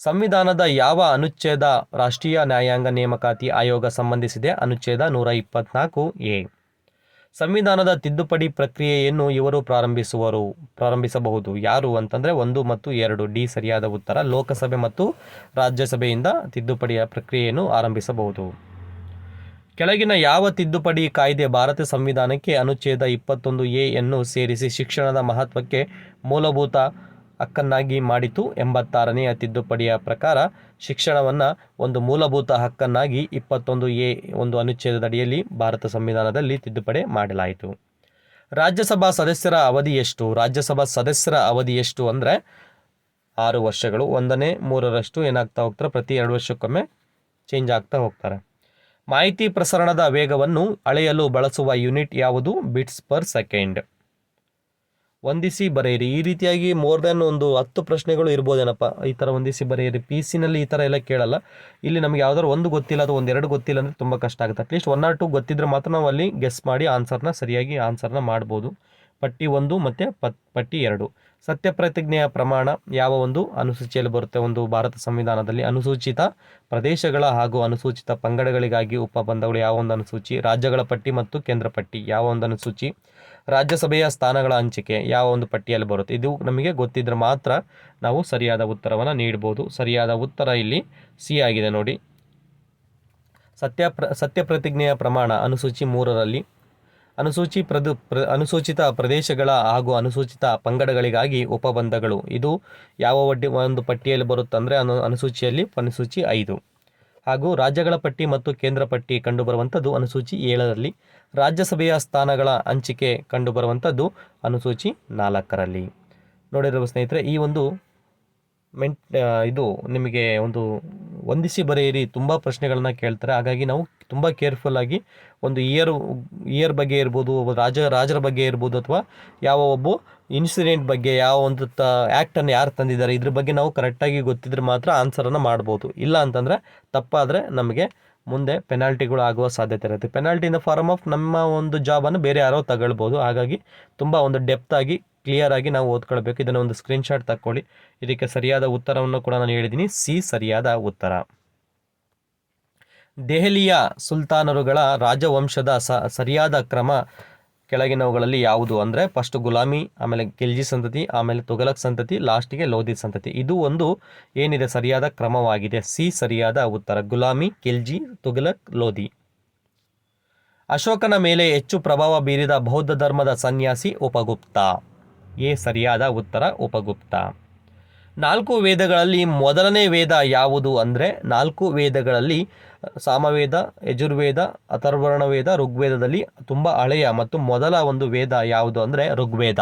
ಸಂವಿಧಾನದ ಯಾವ ಅನುಚ್ಛೇದ ರಾಷ್ಟ್ರೀಯ ನ್ಯಾಯಾಂಗ ನೇಮಕಾತಿ ಆಯೋಗ ಸಂಬಂಧಿಸಿದೆ? ಅನುಚ್ಛೇದ 124A. ಸಂವಿಧಾನದ ತಿದ್ದುಪಡಿ ಪ್ರಕ್ರಿಯೆಯನ್ನು ಇವರು ಪ್ರಾರಂಭಿಸಬಹುದು. ಯಾರು ಅಂತಂದರೆ 1 ಮತ್ತು 2 ಡಿ ಸರಿಯಾದ ಉತ್ತರ. ಲೋಕಸಭೆ ಮತ್ತು ರಾಜ್ಯಸಭೆಯಿಂದ ತಿದ್ದುಪಡಿಯ ಪ್ರಕ್ರಿಯೆಯನ್ನು ಆರಂಭಿಸಬಹುದು. ಕೆಳಗಿನ ಯಾವ ತಿದ್ದುಪಡಿ ಕಾಯ್ದೆ ಭಾರತ ಸಂವಿಧಾನಕ್ಕೆ ಅನುಚ್ಛೇದ 21A ಯನ್ನು ಸೇರಿಸಿ ಶಿಕ್ಷಣದ ಮಹತ್ವಕ್ಕೆ ಮೂಲಭೂತ ಹಕ್ಕನ್ನಾಗಿ ಮಾಡಿತು? 86ನೇ ತಿದ್ದುಪಡಿಯ ಪ್ರಕಾರ ಶಿಕ್ಷಣವನ್ನು ಒಂದು ಮೂಲಭೂತ ಹಕ್ಕನ್ನಾಗಿ 21A ಒಂದು ಅನುಚ್ಛೇದದಡಿಯಲ್ಲಿ ಭಾರತ ಸಂವಿಧಾನದಲ್ಲಿ ತಿದ್ದುಪಡಿ ಮಾಡಲಾಯಿತು. ರಾಜ್ಯಸಭಾ ಸದಸ್ಯರ ಅವಧಿ ಎಷ್ಟು? ರಾಜ್ಯಸಭಾ ಸದಸ್ಯರ ಅವಧಿ ಎಷ್ಟು ಅಂದರೆ 6 ವರ್ಷಗಳು. 1/3 ಏನಾಗ್ತಾ ಹೋಗ್ತಾರೆ, ಪ್ರತಿ 2 ವರ್ಷಕ್ಕೊಮ್ಮೆ ಚೇಂಜ್ ಆಗ್ತಾ ಹೋಗ್ತಾರೆ. ಮಾಹಿತಿ ಪ್ರಸರಣದ ವೇಗವನ್ನು ಅಳೆಯಲು ಬಳಸುವ ಯೂನಿಟ್ ಯಾವುದು? Bits per second. ಹೊಂದಿಸಿ ಬರೆಯಿರಿ. ಈ ರೀತಿಯಾಗಿ ಮೋರ್ ದೆನ್ ಒಂದು 10 ಪ್ರಶ್ನೆಗಳು ಇರ್ಬೋದೇನಪ್ಪ, ಈ ಥರ ಹೊಂದಿಸಿ ಬರೆಯಿರಿ. PC-ನಲ್ಲಿ ಈ ಥರ ಎಲ್ಲ ಕೇಳಲ್ಲ. ಇಲ್ಲಿ ನಮಗೆ ಯಾವ್ದಾದ್ರು ಒಂದು ಗೊತ್ತಿಲ್ಲ ಅಥವಾ 1-2 ಗೊತ್ತಿಲ್ಲ ಅಂದರೆ ತುಂಬ ಕಷ್ಟ ಆಗುತ್ತೆ. ಅಟ್ಲೀಸ್ಟ್ 1 or 2 ಗೊತ್ತಿದ್ರೆ ಮಾತ್ರ ನಾವು ಅಲ್ಲಿ ಗೆಸ್ ಮಾಡಿ ಸರಿಯಾಗಿ ಆನ್ಸರ್ನ ಮಾಡ್ಬೋದು. ಪಟ್ಟಿ 1 ಮತ್ತು ಪಟ್ಟಿ 2. ಸತ್ಯಪ್ರತಿಜ್ಞೆಯ ಪ್ರಮಾಣ ಯಾವ ಒಂದು ಅನುಸೂಚಿಯಲ್ಲಿ ಬರುತ್ತೆ? ಒಂದು ಭಾರತ ಸಂವಿಧಾನದಲ್ಲಿ ಅನುಸೂಚಿತ ಪ್ರದೇಶಗಳ ಹಾಗೂ ಅನುಸೂಚಿತ ಪಂಗಡಗಳಿಗಾಗಿ ಉಪಬಂಧಗಳು ಯಾವ ಒಂದು ಅನುಸೂಚಿ? ರಾಜ್ಯಗಳ ಪಟ್ಟಿ ಮತ್ತು ಕೇಂದ್ರ ಪಟ್ಟಿ ಯಾವ ಒಂದು ಅನುಸೂಚಿ? ರಾಜ್ಯಸಭೆಯ ಸ್ಥಾನಗಳ ಹಂಚಿಕೆ ಯಾವ ಒಂದು ಪಟ್ಟಿಯಲ್ಲಿ ಬರುತ್ತೆ? ಇದು ನಮಗೆ ಗೊತ್ತಿದ್ರೆ ಮಾತ್ರ ನಾವು ಸರಿಯಾದ ಉತ್ತರವನ್ನು ನೀಡ್ಬೋದು. ಸರಿಯಾದ ಉತ್ತರ ಇಲ್ಲಿ ಸಿ ಆಗಿದೆ ನೋಡಿ. ಸತ್ಯಪ್ರತಿಜ್ಞೆಯ ಪ್ರಮಾಣ ಅನುಸೂಚಿ 3ರಲ್ಲಿ. ಅನುಸೂಚಿತ ಪ್ರದೇಶಗಳ ಹಾಗೂ ಅನುಸೂಚಿತ ಪಂಗಡಗಳಿಗಾಗಿ ಉಪಬಂಧಗಳು ಇದು ಯಾವ ಒಂದು ಪಟ್ಟಿಯಲ್ಲಿ ಬರುತ್ತೆ ಅಂದರೆ ಅನುಸೂಚಿಯಲ್ಲಿ ಅನುಸೂಚಿ 5. ಹಾಗೂ ರಾಜ್ಯಗಳ ಪಟ್ಟಿ ಮತ್ತು ಕೇಂದ್ರ ಪಟ್ಟಿ ಕಂಡುಬರುವಂಥದ್ದು ಅನುಸೂಚಿ 7ರಲ್ಲಿ. ರಾಜ್ಯಸಭೆಯ ಸ್ಥಾನಗಳ ಹಂಚಿಕೆ ಕಂಡುಬರುವಂಥದ್ದು ಅನುಸೂಚಿ 4ರಲ್ಲಿ. ನೋಡಿರುವ ಸ್ನೇಹಿತರೆ, ಈ ಒಂದು ಇದು ನಿಮಗೆ ಒಂದು ಹೊಂದಿಸಿ ಬರೆಯಿರಿ ತುಂಬ ಪ್ರಶ್ನೆಗಳನ್ನ ಕೇಳ್ತಾರೆ. ಹಾಗಾಗಿ ನಾವು ತುಂಬ ಕೇರ್ಫುಲ್ಲಾಗಿ ಒಂದು ಇಯರ್ ಬಗ್ಗೆ ಇರ್ಬೋದು, ರಾಜರ ಬಗ್ಗೆ ಇರ್ಬೋದು, ಅಥವಾ ಯಾವ ಒಬ್ಬ ಇನ್ಸಿಡೆಂಟ್ ಬಗ್ಗೆ, ಯಾವ ಒಂದು ಆ್ಯಕ್ಟನ್ನು ಯಾರು ತಂದಿದ್ದಾರೆ ಇದ್ರ ಬಗ್ಗೆ ನಾವು ಕರೆಕ್ಟಾಗಿ ಗೊತ್ತಿದ್ರೆ ಮಾತ್ರ ಆನ್ಸರನ್ನು ಮಾಡ್ಬೋದು. ಇಲ್ಲ ಅಂತಂದರೆ ತಪ್ಪಾದರೆ ನಮಗೆ ಮುಂದೆ ಪೆನಾಲ್ಟಿಗಳು ಆಗುವ ಸಾಧ್ಯತೆ ಇರುತ್ತೆ. Penalty in the form of ನಮ್ಮ ಒಂದು ಜಾಬನ್ನು ಬೇರೆ ಯಾರೋ ತಗೊಳ್ಬೋದು. ಹಾಗಾಗಿ ತುಂಬ ಒಂದು ಡೆಪ್ತಾಗಿ ಕ್ಲಿಯರಾಗಿ ನಾವು ಓದ್ಕೊಳ್ಬೇಕು. ಇದನ್ನು ಒಂದು ಸ್ಕ್ರೀನ್ಶಾಟ್ ತಕ್ಕೊಳ್ಳಿ. ಇದಕ್ಕೆ ಸರಿಯಾದ ಉತ್ತರವನ್ನು ಕೂಡ ನಾನು ಹೇಳಿದ್ದೀನಿ. ಸಿ ಸರಿಯಾದ ಉತ್ತರ. ದೆಹಲಿಯ ಸುಲ್ತಾನರುಗಳ ರಾಜವಂಶದ ಸರಿಯಾದ ಕ್ರಮ ಕೆಳಗಿನವುಗಳಲ್ಲಿ ಯಾವುದು ಅಂದರೆ ಫಸ್ಟ್ ಗುಲಾಮಿ, ಆಮೇಲೆ ಖಿಲ್ಜಿ ಸಂತತಿ, ಆಮೇಲೆ ತುಘಲಕ್ ಸಂತತಿ, ಲಾಸ್ಟಿಗೆ ಲೋಧಿ ಸಂತತಿ. ಇದು ಒಂದು ಏನಿದೆ ಸರಿಯಾದ ಕ್ರಮವಾಗಿದೆ. ಸಿ ಸರಿಯಾದ ಉತ್ತರ. ಗುಲಾಮಿ, ಖಿಲ್ಜಿ, ತುಘಲಕ್, ಲೋಧಿ. ಅಶೋಕನ ಮೇಲೆ ಹೆಚ್ಚು ಪ್ರಭಾವ ಬೀರಿದ ಬೌದ್ಧ ಧರ್ಮದ ಸನ್ಯಾಸಿ ಉಪಗುಪ್ತ. ಎ ಸರಿಯಾದ ಉತ್ತರ ಉಪಗುಪ್ತ. ನಾಲ್ಕು ವೇದಗಳಲ್ಲಿ ಮೊದಲನೇ ವೇದ ಯಾವುದು ಅಂದರೆ, ನಾಲ್ಕು ವೇದಗಳಲ್ಲಿ ಸಾಮವೇದ, ಯಜುರ್ವೇದ, ಅಥರ್ವಣ ವೇದ, ಋಗ್ವೇದದಲ್ಲಿ ತುಂಬ ಹಳೆಯ ಮತ್ತು ಮೊದಲ ಒಂದು ವೇದ ಯಾವುದು ಅಂದರೆ ಋಗ್ವೇದ.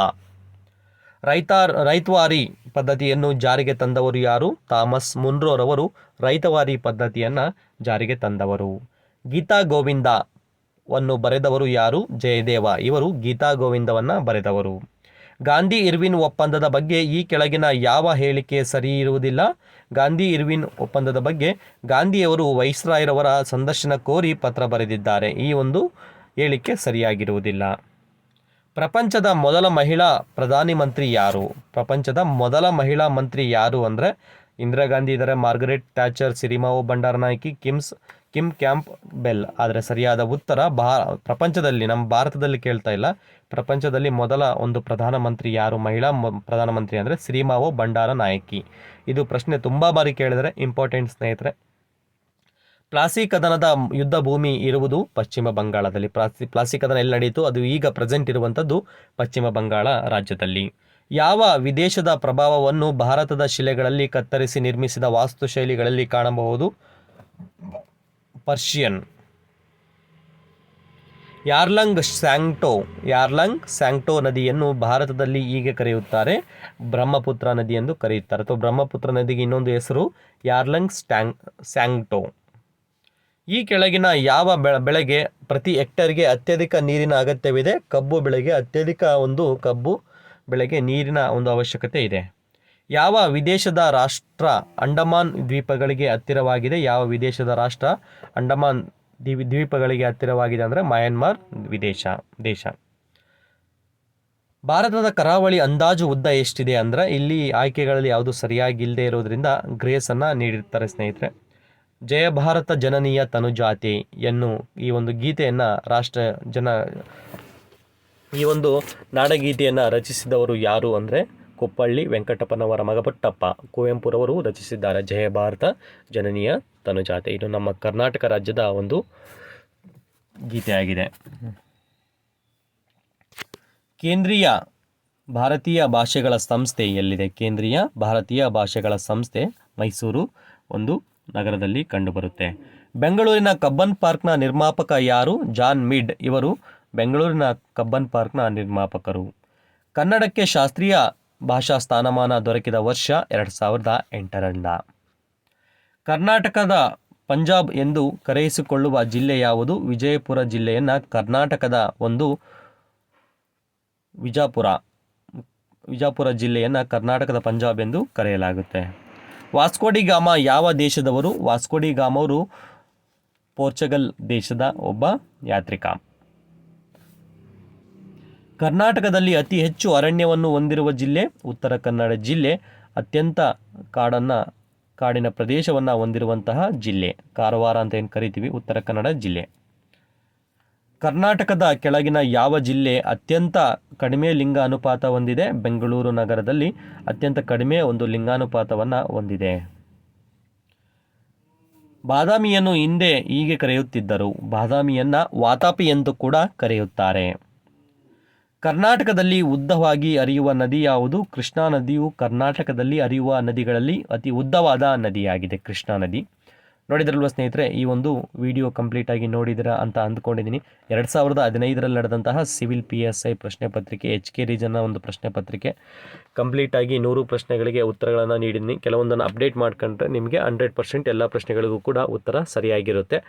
ರೈತವಾರಿ ಪದ್ಧತಿಯನ್ನು ಜಾರಿಗೆ ತಂದವರು ಯಾರು? ಥಾಮಸ್ ಮುನ್ರೋರವರು ರೈತವಾರಿ ಪದ್ಧತಿಯನ್ನು ಜಾರಿಗೆ ತಂದವರು. ಗೀತಾ ಗೋವಿಂದವನ್ನು ಬರೆದವರು ಯಾರು? ಜಯದೇವ. ಇವರು ಗೀತಾ ಗೋವಿಂದವನ್ನು ಬರೆದವರು. ಗಾಂಧಿ ಇರ್ವಿನ್ ಒಪ್ಪಂದದ ಬಗ್ಗೆ ಈ ಕೆಳಗಿನ ಯಾವ ಹೇಳಿಕೆ ಸರಿ ಇರುವುದಿಲ್ಲ? ಗಾಂಧಿ ಇರ್ವಿನ್ ಒಪ್ಪಂದದ ಬಗ್ಗೆ ಗಾಂಧಿಯವರು ವೈಸ್ರಾಯ್ರವರ ಸಂದರ್ಶನ ಕೋರಿ ಪತ್ರ ಬರೆದಿದ್ದಾರೆ. ಈ ಒಂದು ಹೇಳಿಕೆ ಸರಿಯಾಗಿರುವುದಿಲ್ಲ. ಪ್ರಪಂಚದ ಮೊದಲ ಮಹಿಳಾ ಪ್ರಧಾನಿ ಮಂತ್ರಿ ಯಾರು? ಪ್ರಪಂಚದ ಮೊದಲ ಮಹಿಳಾ ಮಂತ್ರಿ ಯಾರು ಅಂದರೆ ಇಂದಿರಾ ಗಾಂಧಿ ಇದ್ದಾರೆ, Margaret Thatcher, Sirimavo Bandaranaike, Kim Campbell. ಆದರೆ ಸರಿಯಾದ ಉತ್ತರ ಪ್ರಪಂಚದಲ್ಲಿ, ನಮ್ಮ ಭಾರತದಲ್ಲಿ ಕೇಳ್ತಾ ಇಲ್ಲ, ಪ್ರಪಂಚದಲ್ಲಿ ಮೊದಲ ಒಂದು ಪ್ರಧಾನಮಂತ್ರಿ ಯಾರು, ಮಹಿಳಾ ಪ್ರಧಾನಮಂತ್ರಿ ಅಂದರೆ ಸಿರಿಮಾವೋ ಬಂಡಾರನಾಯಕಿ. ಇದು ಪ್ರಶ್ನೆ ತುಂಬ ಬಾರಿ ಕೇಳಿದರೆ ಇಂಪಾರ್ಟೆಂಟ್ ಸ್ನೇಹಿತರೆ. ಪ್ಲಾಸಿ ಕದನದ ಯುದ್ಧ ಭೂಮಿ ಇರುವುದು ಪಶ್ಚಿಮ ಬಂಗಾಳದಲ್ಲಿ. ಪ್ಲಾಸಿ ಕದನ ಎಲ್ಲಿ ನಡೆಯಿತು? ಅದು ಈಗ ಪ್ರೆಸೆಂಟ್ ಇರುವಂಥದ್ದು ಪಶ್ಚಿಮ ಬಂಗಾಳ ರಾಜ್ಯದಲ್ಲಿ. ಯಾವ ವಿದೇಶದ ಪ್ರಭಾವವನ್ನು ಭಾರತದ ಶಿಲೆಗಳಲ್ಲಿ ಕತ್ತರಿಸಿ ನಿರ್ಮಿಸಿದ ವಾಸ್ತುಶೈಲಿಗಳಲ್ಲಿ ಕಾಣಬಹುದು? ಪರ್ಷಿಯನ್. ಯಾರ್ಲಂಗ್ ಸ್ಯಾಂಗ್ಟೋ ನದಿಯನ್ನು ಭಾರತದಲ್ಲಿ ಹೀಗೆ ಕರೆಯುತ್ತಾರೆ, ಬ್ರಹ್ಮಪುತ್ರ ನದಿ ಎಂದು ಕರೆಯುತ್ತಾರೆ, ಅಥವಾ ಬ್ರಹ್ಮಪುತ್ರ ನದಿಗೆ ಇನ್ನೊಂದು ಹೆಸರು ಯಾರ್ಲಂಗ್ ಸ್ಯಾಂಗ್ಟೋ. ಈ ಕೆಳಗಿನ ಯಾವ ಬೆಳೆಗೆ ಪ್ರತಿ ಹೆಕ್ಟೇರ್ಗೆ ಅತ್ಯಧಿಕ ನೀರಿನ ಅಗತ್ಯವಿದೆ? ಕಬ್ಬು ಬೆಳೆಗೆ ನೀರಿನ ಒಂದು ಅವಶ್ಯಕತೆ ಇದೆ. ಯಾವ ವಿದೇಶದ ರಾಷ್ಟ್ರ ಅಂಡಮಾನ್ ದ್ವೀಪಗಳಿಗೆ ಹತ್ತಿರವಾಗಿದೆ? ಯಾವ ವಿದೇಶದ ರಾಷ್ಟ್ರ ಅಂಡಮಾನ್ ದ್ವೀಪಗಳಿಗೆ ಹತ್ತಿರವಾಗಿದೆ ಅಂದರೆ ಮಯನ್ಮಾರ್ ದೇಶ. ಭಾರತದ ಕರಾವಳಿ ಅಂದಾಜು ಉದ್ದ ಎಷ್ಟಿದೆ ಅಂದರೆ, ಇಲ್ಲಿ ಆಯ್ಕೆಗಳಲ್ಲಿ ಯಾವುದು ಸರಿಯಾಗಿ ಇಲ್ಲದೆ ಇರೋದ್ರಿಂದ ಗ್ರೇಸನ್ನು ನೀಡಿರ್ತಾರೆ ಸ್ನೇಹಿತರೆ. ಜಯ ಭಾರತ ಜನನೀಯ ತನುಜಾತೆ ಈ ಒಂದು ಗೀತೆಯನ್ನು ಈ ಒಂದು ನಾಡಗೀತೆಯನ್ನು ರಚಿಸಿದವರು ಯಾರು ಅಂದರೆ ಕುಪ್ಪಳ್ಳಿ ವೆಂಕಟಪ್ಪನವರ ಮಗ ಪುಟ್ಟಪ್ಪ, ಕುವೆಂಪುರವರು ರಚಿಸಿದ್ದಾರೆ ಜಯ ಭಾರತ ಜನನೀಯ ತನುಜಾತೆ. ಇದು ನಮ್ಮ ಕರ್ನಾಟಕ ರಾಜ್ಯದ ಒಂದು ಗೀತೆಯಾಗಿದೆ. ಕೇಂದ್ರೀಯ ಭಾರತೀಯ ಭಾಷೆಗಳ ಸಂಸ್ಥೆ ಎಲ್ಲಿದೆ? ಕೇಂದ್ರೀಯ ಭಾರತೀಯ ಭಾಷೆಗಳ ಸಂಸ್ಥೆ ಮೈಸೂರು ಒಂದು ನಗರದಲ್ಲಿ ಕಂಡುಬರುತ್ತೆ. ಬೆಂಗಳೂರಿನ ಕಬ್ಬನ್ ಪಾರ್ಕ್ನ ನಿರ್ಮಾಪಕ ಯಾರು? John Meade. ಇವರು ಬೆಂಗಳೂರಿನ ಕಬ್ಬನ್ ಪಾರ್ಕ್ನ ನಿರ್ಮಾಪಕರು. ಕನ್ನಡಕ್ಕೆ ಶಾಸ್ತ್ರೀಯ ಭಾಷಾ ಸ್ಥಾನಮಾನ ದೊರಕಿದ ವರ್ಷ 2008ರಿಂದ. ಕರ್ನಾಟಕದ ಪಂಜಾಬ್ ಎಂದು ಕರೆಯಿಸಿಕೊಳ್ಳುವ ಜಿಲ್ಲೆ ಯಾವುದು? ವಿಜಯಪುರ ಜಿಲ್ಲೆಯನ್ನು ಕರ್ನಾಟಕದ ಒಂದು ವಿಜಾಪುರ ಜಿಲ್ಲೆಯನ್ನು ಕರ್ನಾಟಕದ ಪಂಜಾಬ್ ಎಂದು ಕರೆಯಲಾಗುತ್ತೆ. ವಾಸ್ಕೋಡಿಗಾಮ ಯಾವ ದೇಶದವರು? ವಾಸ್ಕೋಡಿಗಾಮವರು ಪೋರ್ಚುಗಲ್ ದೇಶದ ಒಬ್ಬ ಯಾತ್ರಿಕ. ಕರ್ನಾಟಕದಲ್ಲಿ ಅತಿ ಹೆಚ್ಚು ಅರಣ್ಯವನ್ನು ಹೊಂದಿರುವ ಜಿಲ್ಲೆ ಉತ್ತರ ಕನ್ನಡ ಜಿಲ್ಲೆ. ಅತ್ಯಂತ ಕಾಡಿನ ಪ್ರದೇಶವನ್ನು ಹೊಂದಿರುವಂತಹ ಜಿಲ್ಲೆ ಕಾರವಾರ ಅಂತ ಏನು ಕರಿತೀವಿ, ಉತ್ತರ ಕನ್ನಡ ಜಿಲ್ಲೆ. ಕರ್ನಾಟಕದ ಕೆಳಗಿನ ಯಾವ ಜಿಲ್ಲೆ ಅತ್ಯಂತ ಕಡಿಮೆ ಲಿಂಗ ಅನುಪಾತ ಹೊಂದಿದೆ? ಬೆಂಗಳೂರು ನಗರದಲ್ಲಿ ಅತ್ಯಂತ ಕಡಿಮೆ ಒಂದು ಲಿಂಗಾನುಪಾತವನ್ನು ಹೊಂದಿದೆ. ಬಾದಾಮಿಯನ್ನು ಹಿಂದೆ ಹೀಗೆ ಕರೆಯುತ್ತಿದ್ದರು, ಬಾದಾಮಿಯನ್ನು ವಾತಾಪಿ ಎಂದು ಕೂಡ ಕರೆಯುತ್ತಾರೆ. ಕರ್ನಾಟಕದಲ್ಲಿ ಉದ್ದವಾಗಿ ಹರಿಯುವ ನದಿ ಯಾವುದು? ಕೃಷ್ಣಾ ನದಿಯು ಕರ್ನಾಟಕದಲ್ಲಿ ಹರಿಯುವ ನದಿಗಳಲ್ಲಿ ಅತಿ ಉದ್ದವಾದ ನದಿಯಾಗಿದೆ ಕೃಷ್ಣಾ ನದಿ. ನೋಡಿದ್ರಲ್ವ ಸ್ನೇಹಿತರೆ, ಈ ಒಂದು ವಿಡಿಯೋ ಕಂಪ್ಲೀಟಾಗಿ ನೋಡಿದಿರ ಅಂತ ಅಂದ್ಕೊಂಡಿದ್ದೀನಿ. 2015ರಲ್ಲಿ ನಡೆದಂತಹ ಸಿವಿಲ್ PSI ಪ್ರಶ್ನೆ ಪತ್ರಿಕೆ HK ರೀಜನ್ನ ಒಂದು ಪ್ರಶ್ನೆ ಪತ್ರಿಕೆ ಕಂಪ್ಲೀಟಾಗಿ 100 ಪ್ರಶ್ನೆಗಳಿಗೆ ಉತ್ತರಗಳನ್ನು ನೀಡಿದ್ದೀನಿ. ಕೆಲವೊಂದನ್ನು ಅಪ್ಡೇಟ್ ಮಾಡ್ಕೊಂಡ್ರೆ ನಿಮಗೆ 100% ಎಲ್ಲ ಪ್ರಶ್ನೆಗಳಿಗೂ ಕೂಡ ಉತ್ತರ ಸರಿಯಾಗಿರುತ್ತೆ.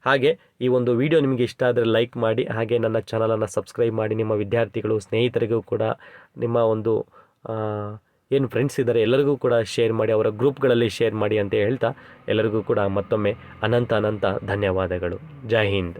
ಹಾಗೆ ಈ ಒಂದು ವಿಡಿಯೋ ನಿಮಗೆ ಇಷ್ಟ ಆದರೆ ಲೈಕ್ ಮಾಡಿ, ಹಾಗೆ ನನ್ನ ಚಾನಲನ್ನು ಸಬ್ಸ್ಕ್ರೈಬ್ ಮಾಡಿ. ನಿಮ್ಮ ವಿದ್ಯಾರ್ಥಿಗಳು ಸ್ನೇಹಿತರಿಗೂ ಕೂಡ, ನಿಮ್ಮ ಒಂದು ಏನು ಫ್ರೆಂಡ್ಸ್ ಇದ್ದಾರೆ ಎಲ್ಲರಿಗೂ ಕೂಡ ಶೇರ್ ಮಾಡಿ, ಅವರ ಗ್ರೂಪ್ಗಳಲ್ಲಿ ಶೇರ್ ಮಾಡಿ ಅಂತ ಹೇಳ್ತಾ ಎಲ್ಲರಿಗೂ ಕೂಡ ಮತ್ತೊಮ್ಮೆ ಅನಂತ ಧನ್ಯವಾದಗಳು. ಜೈ ಹಿಂದ್.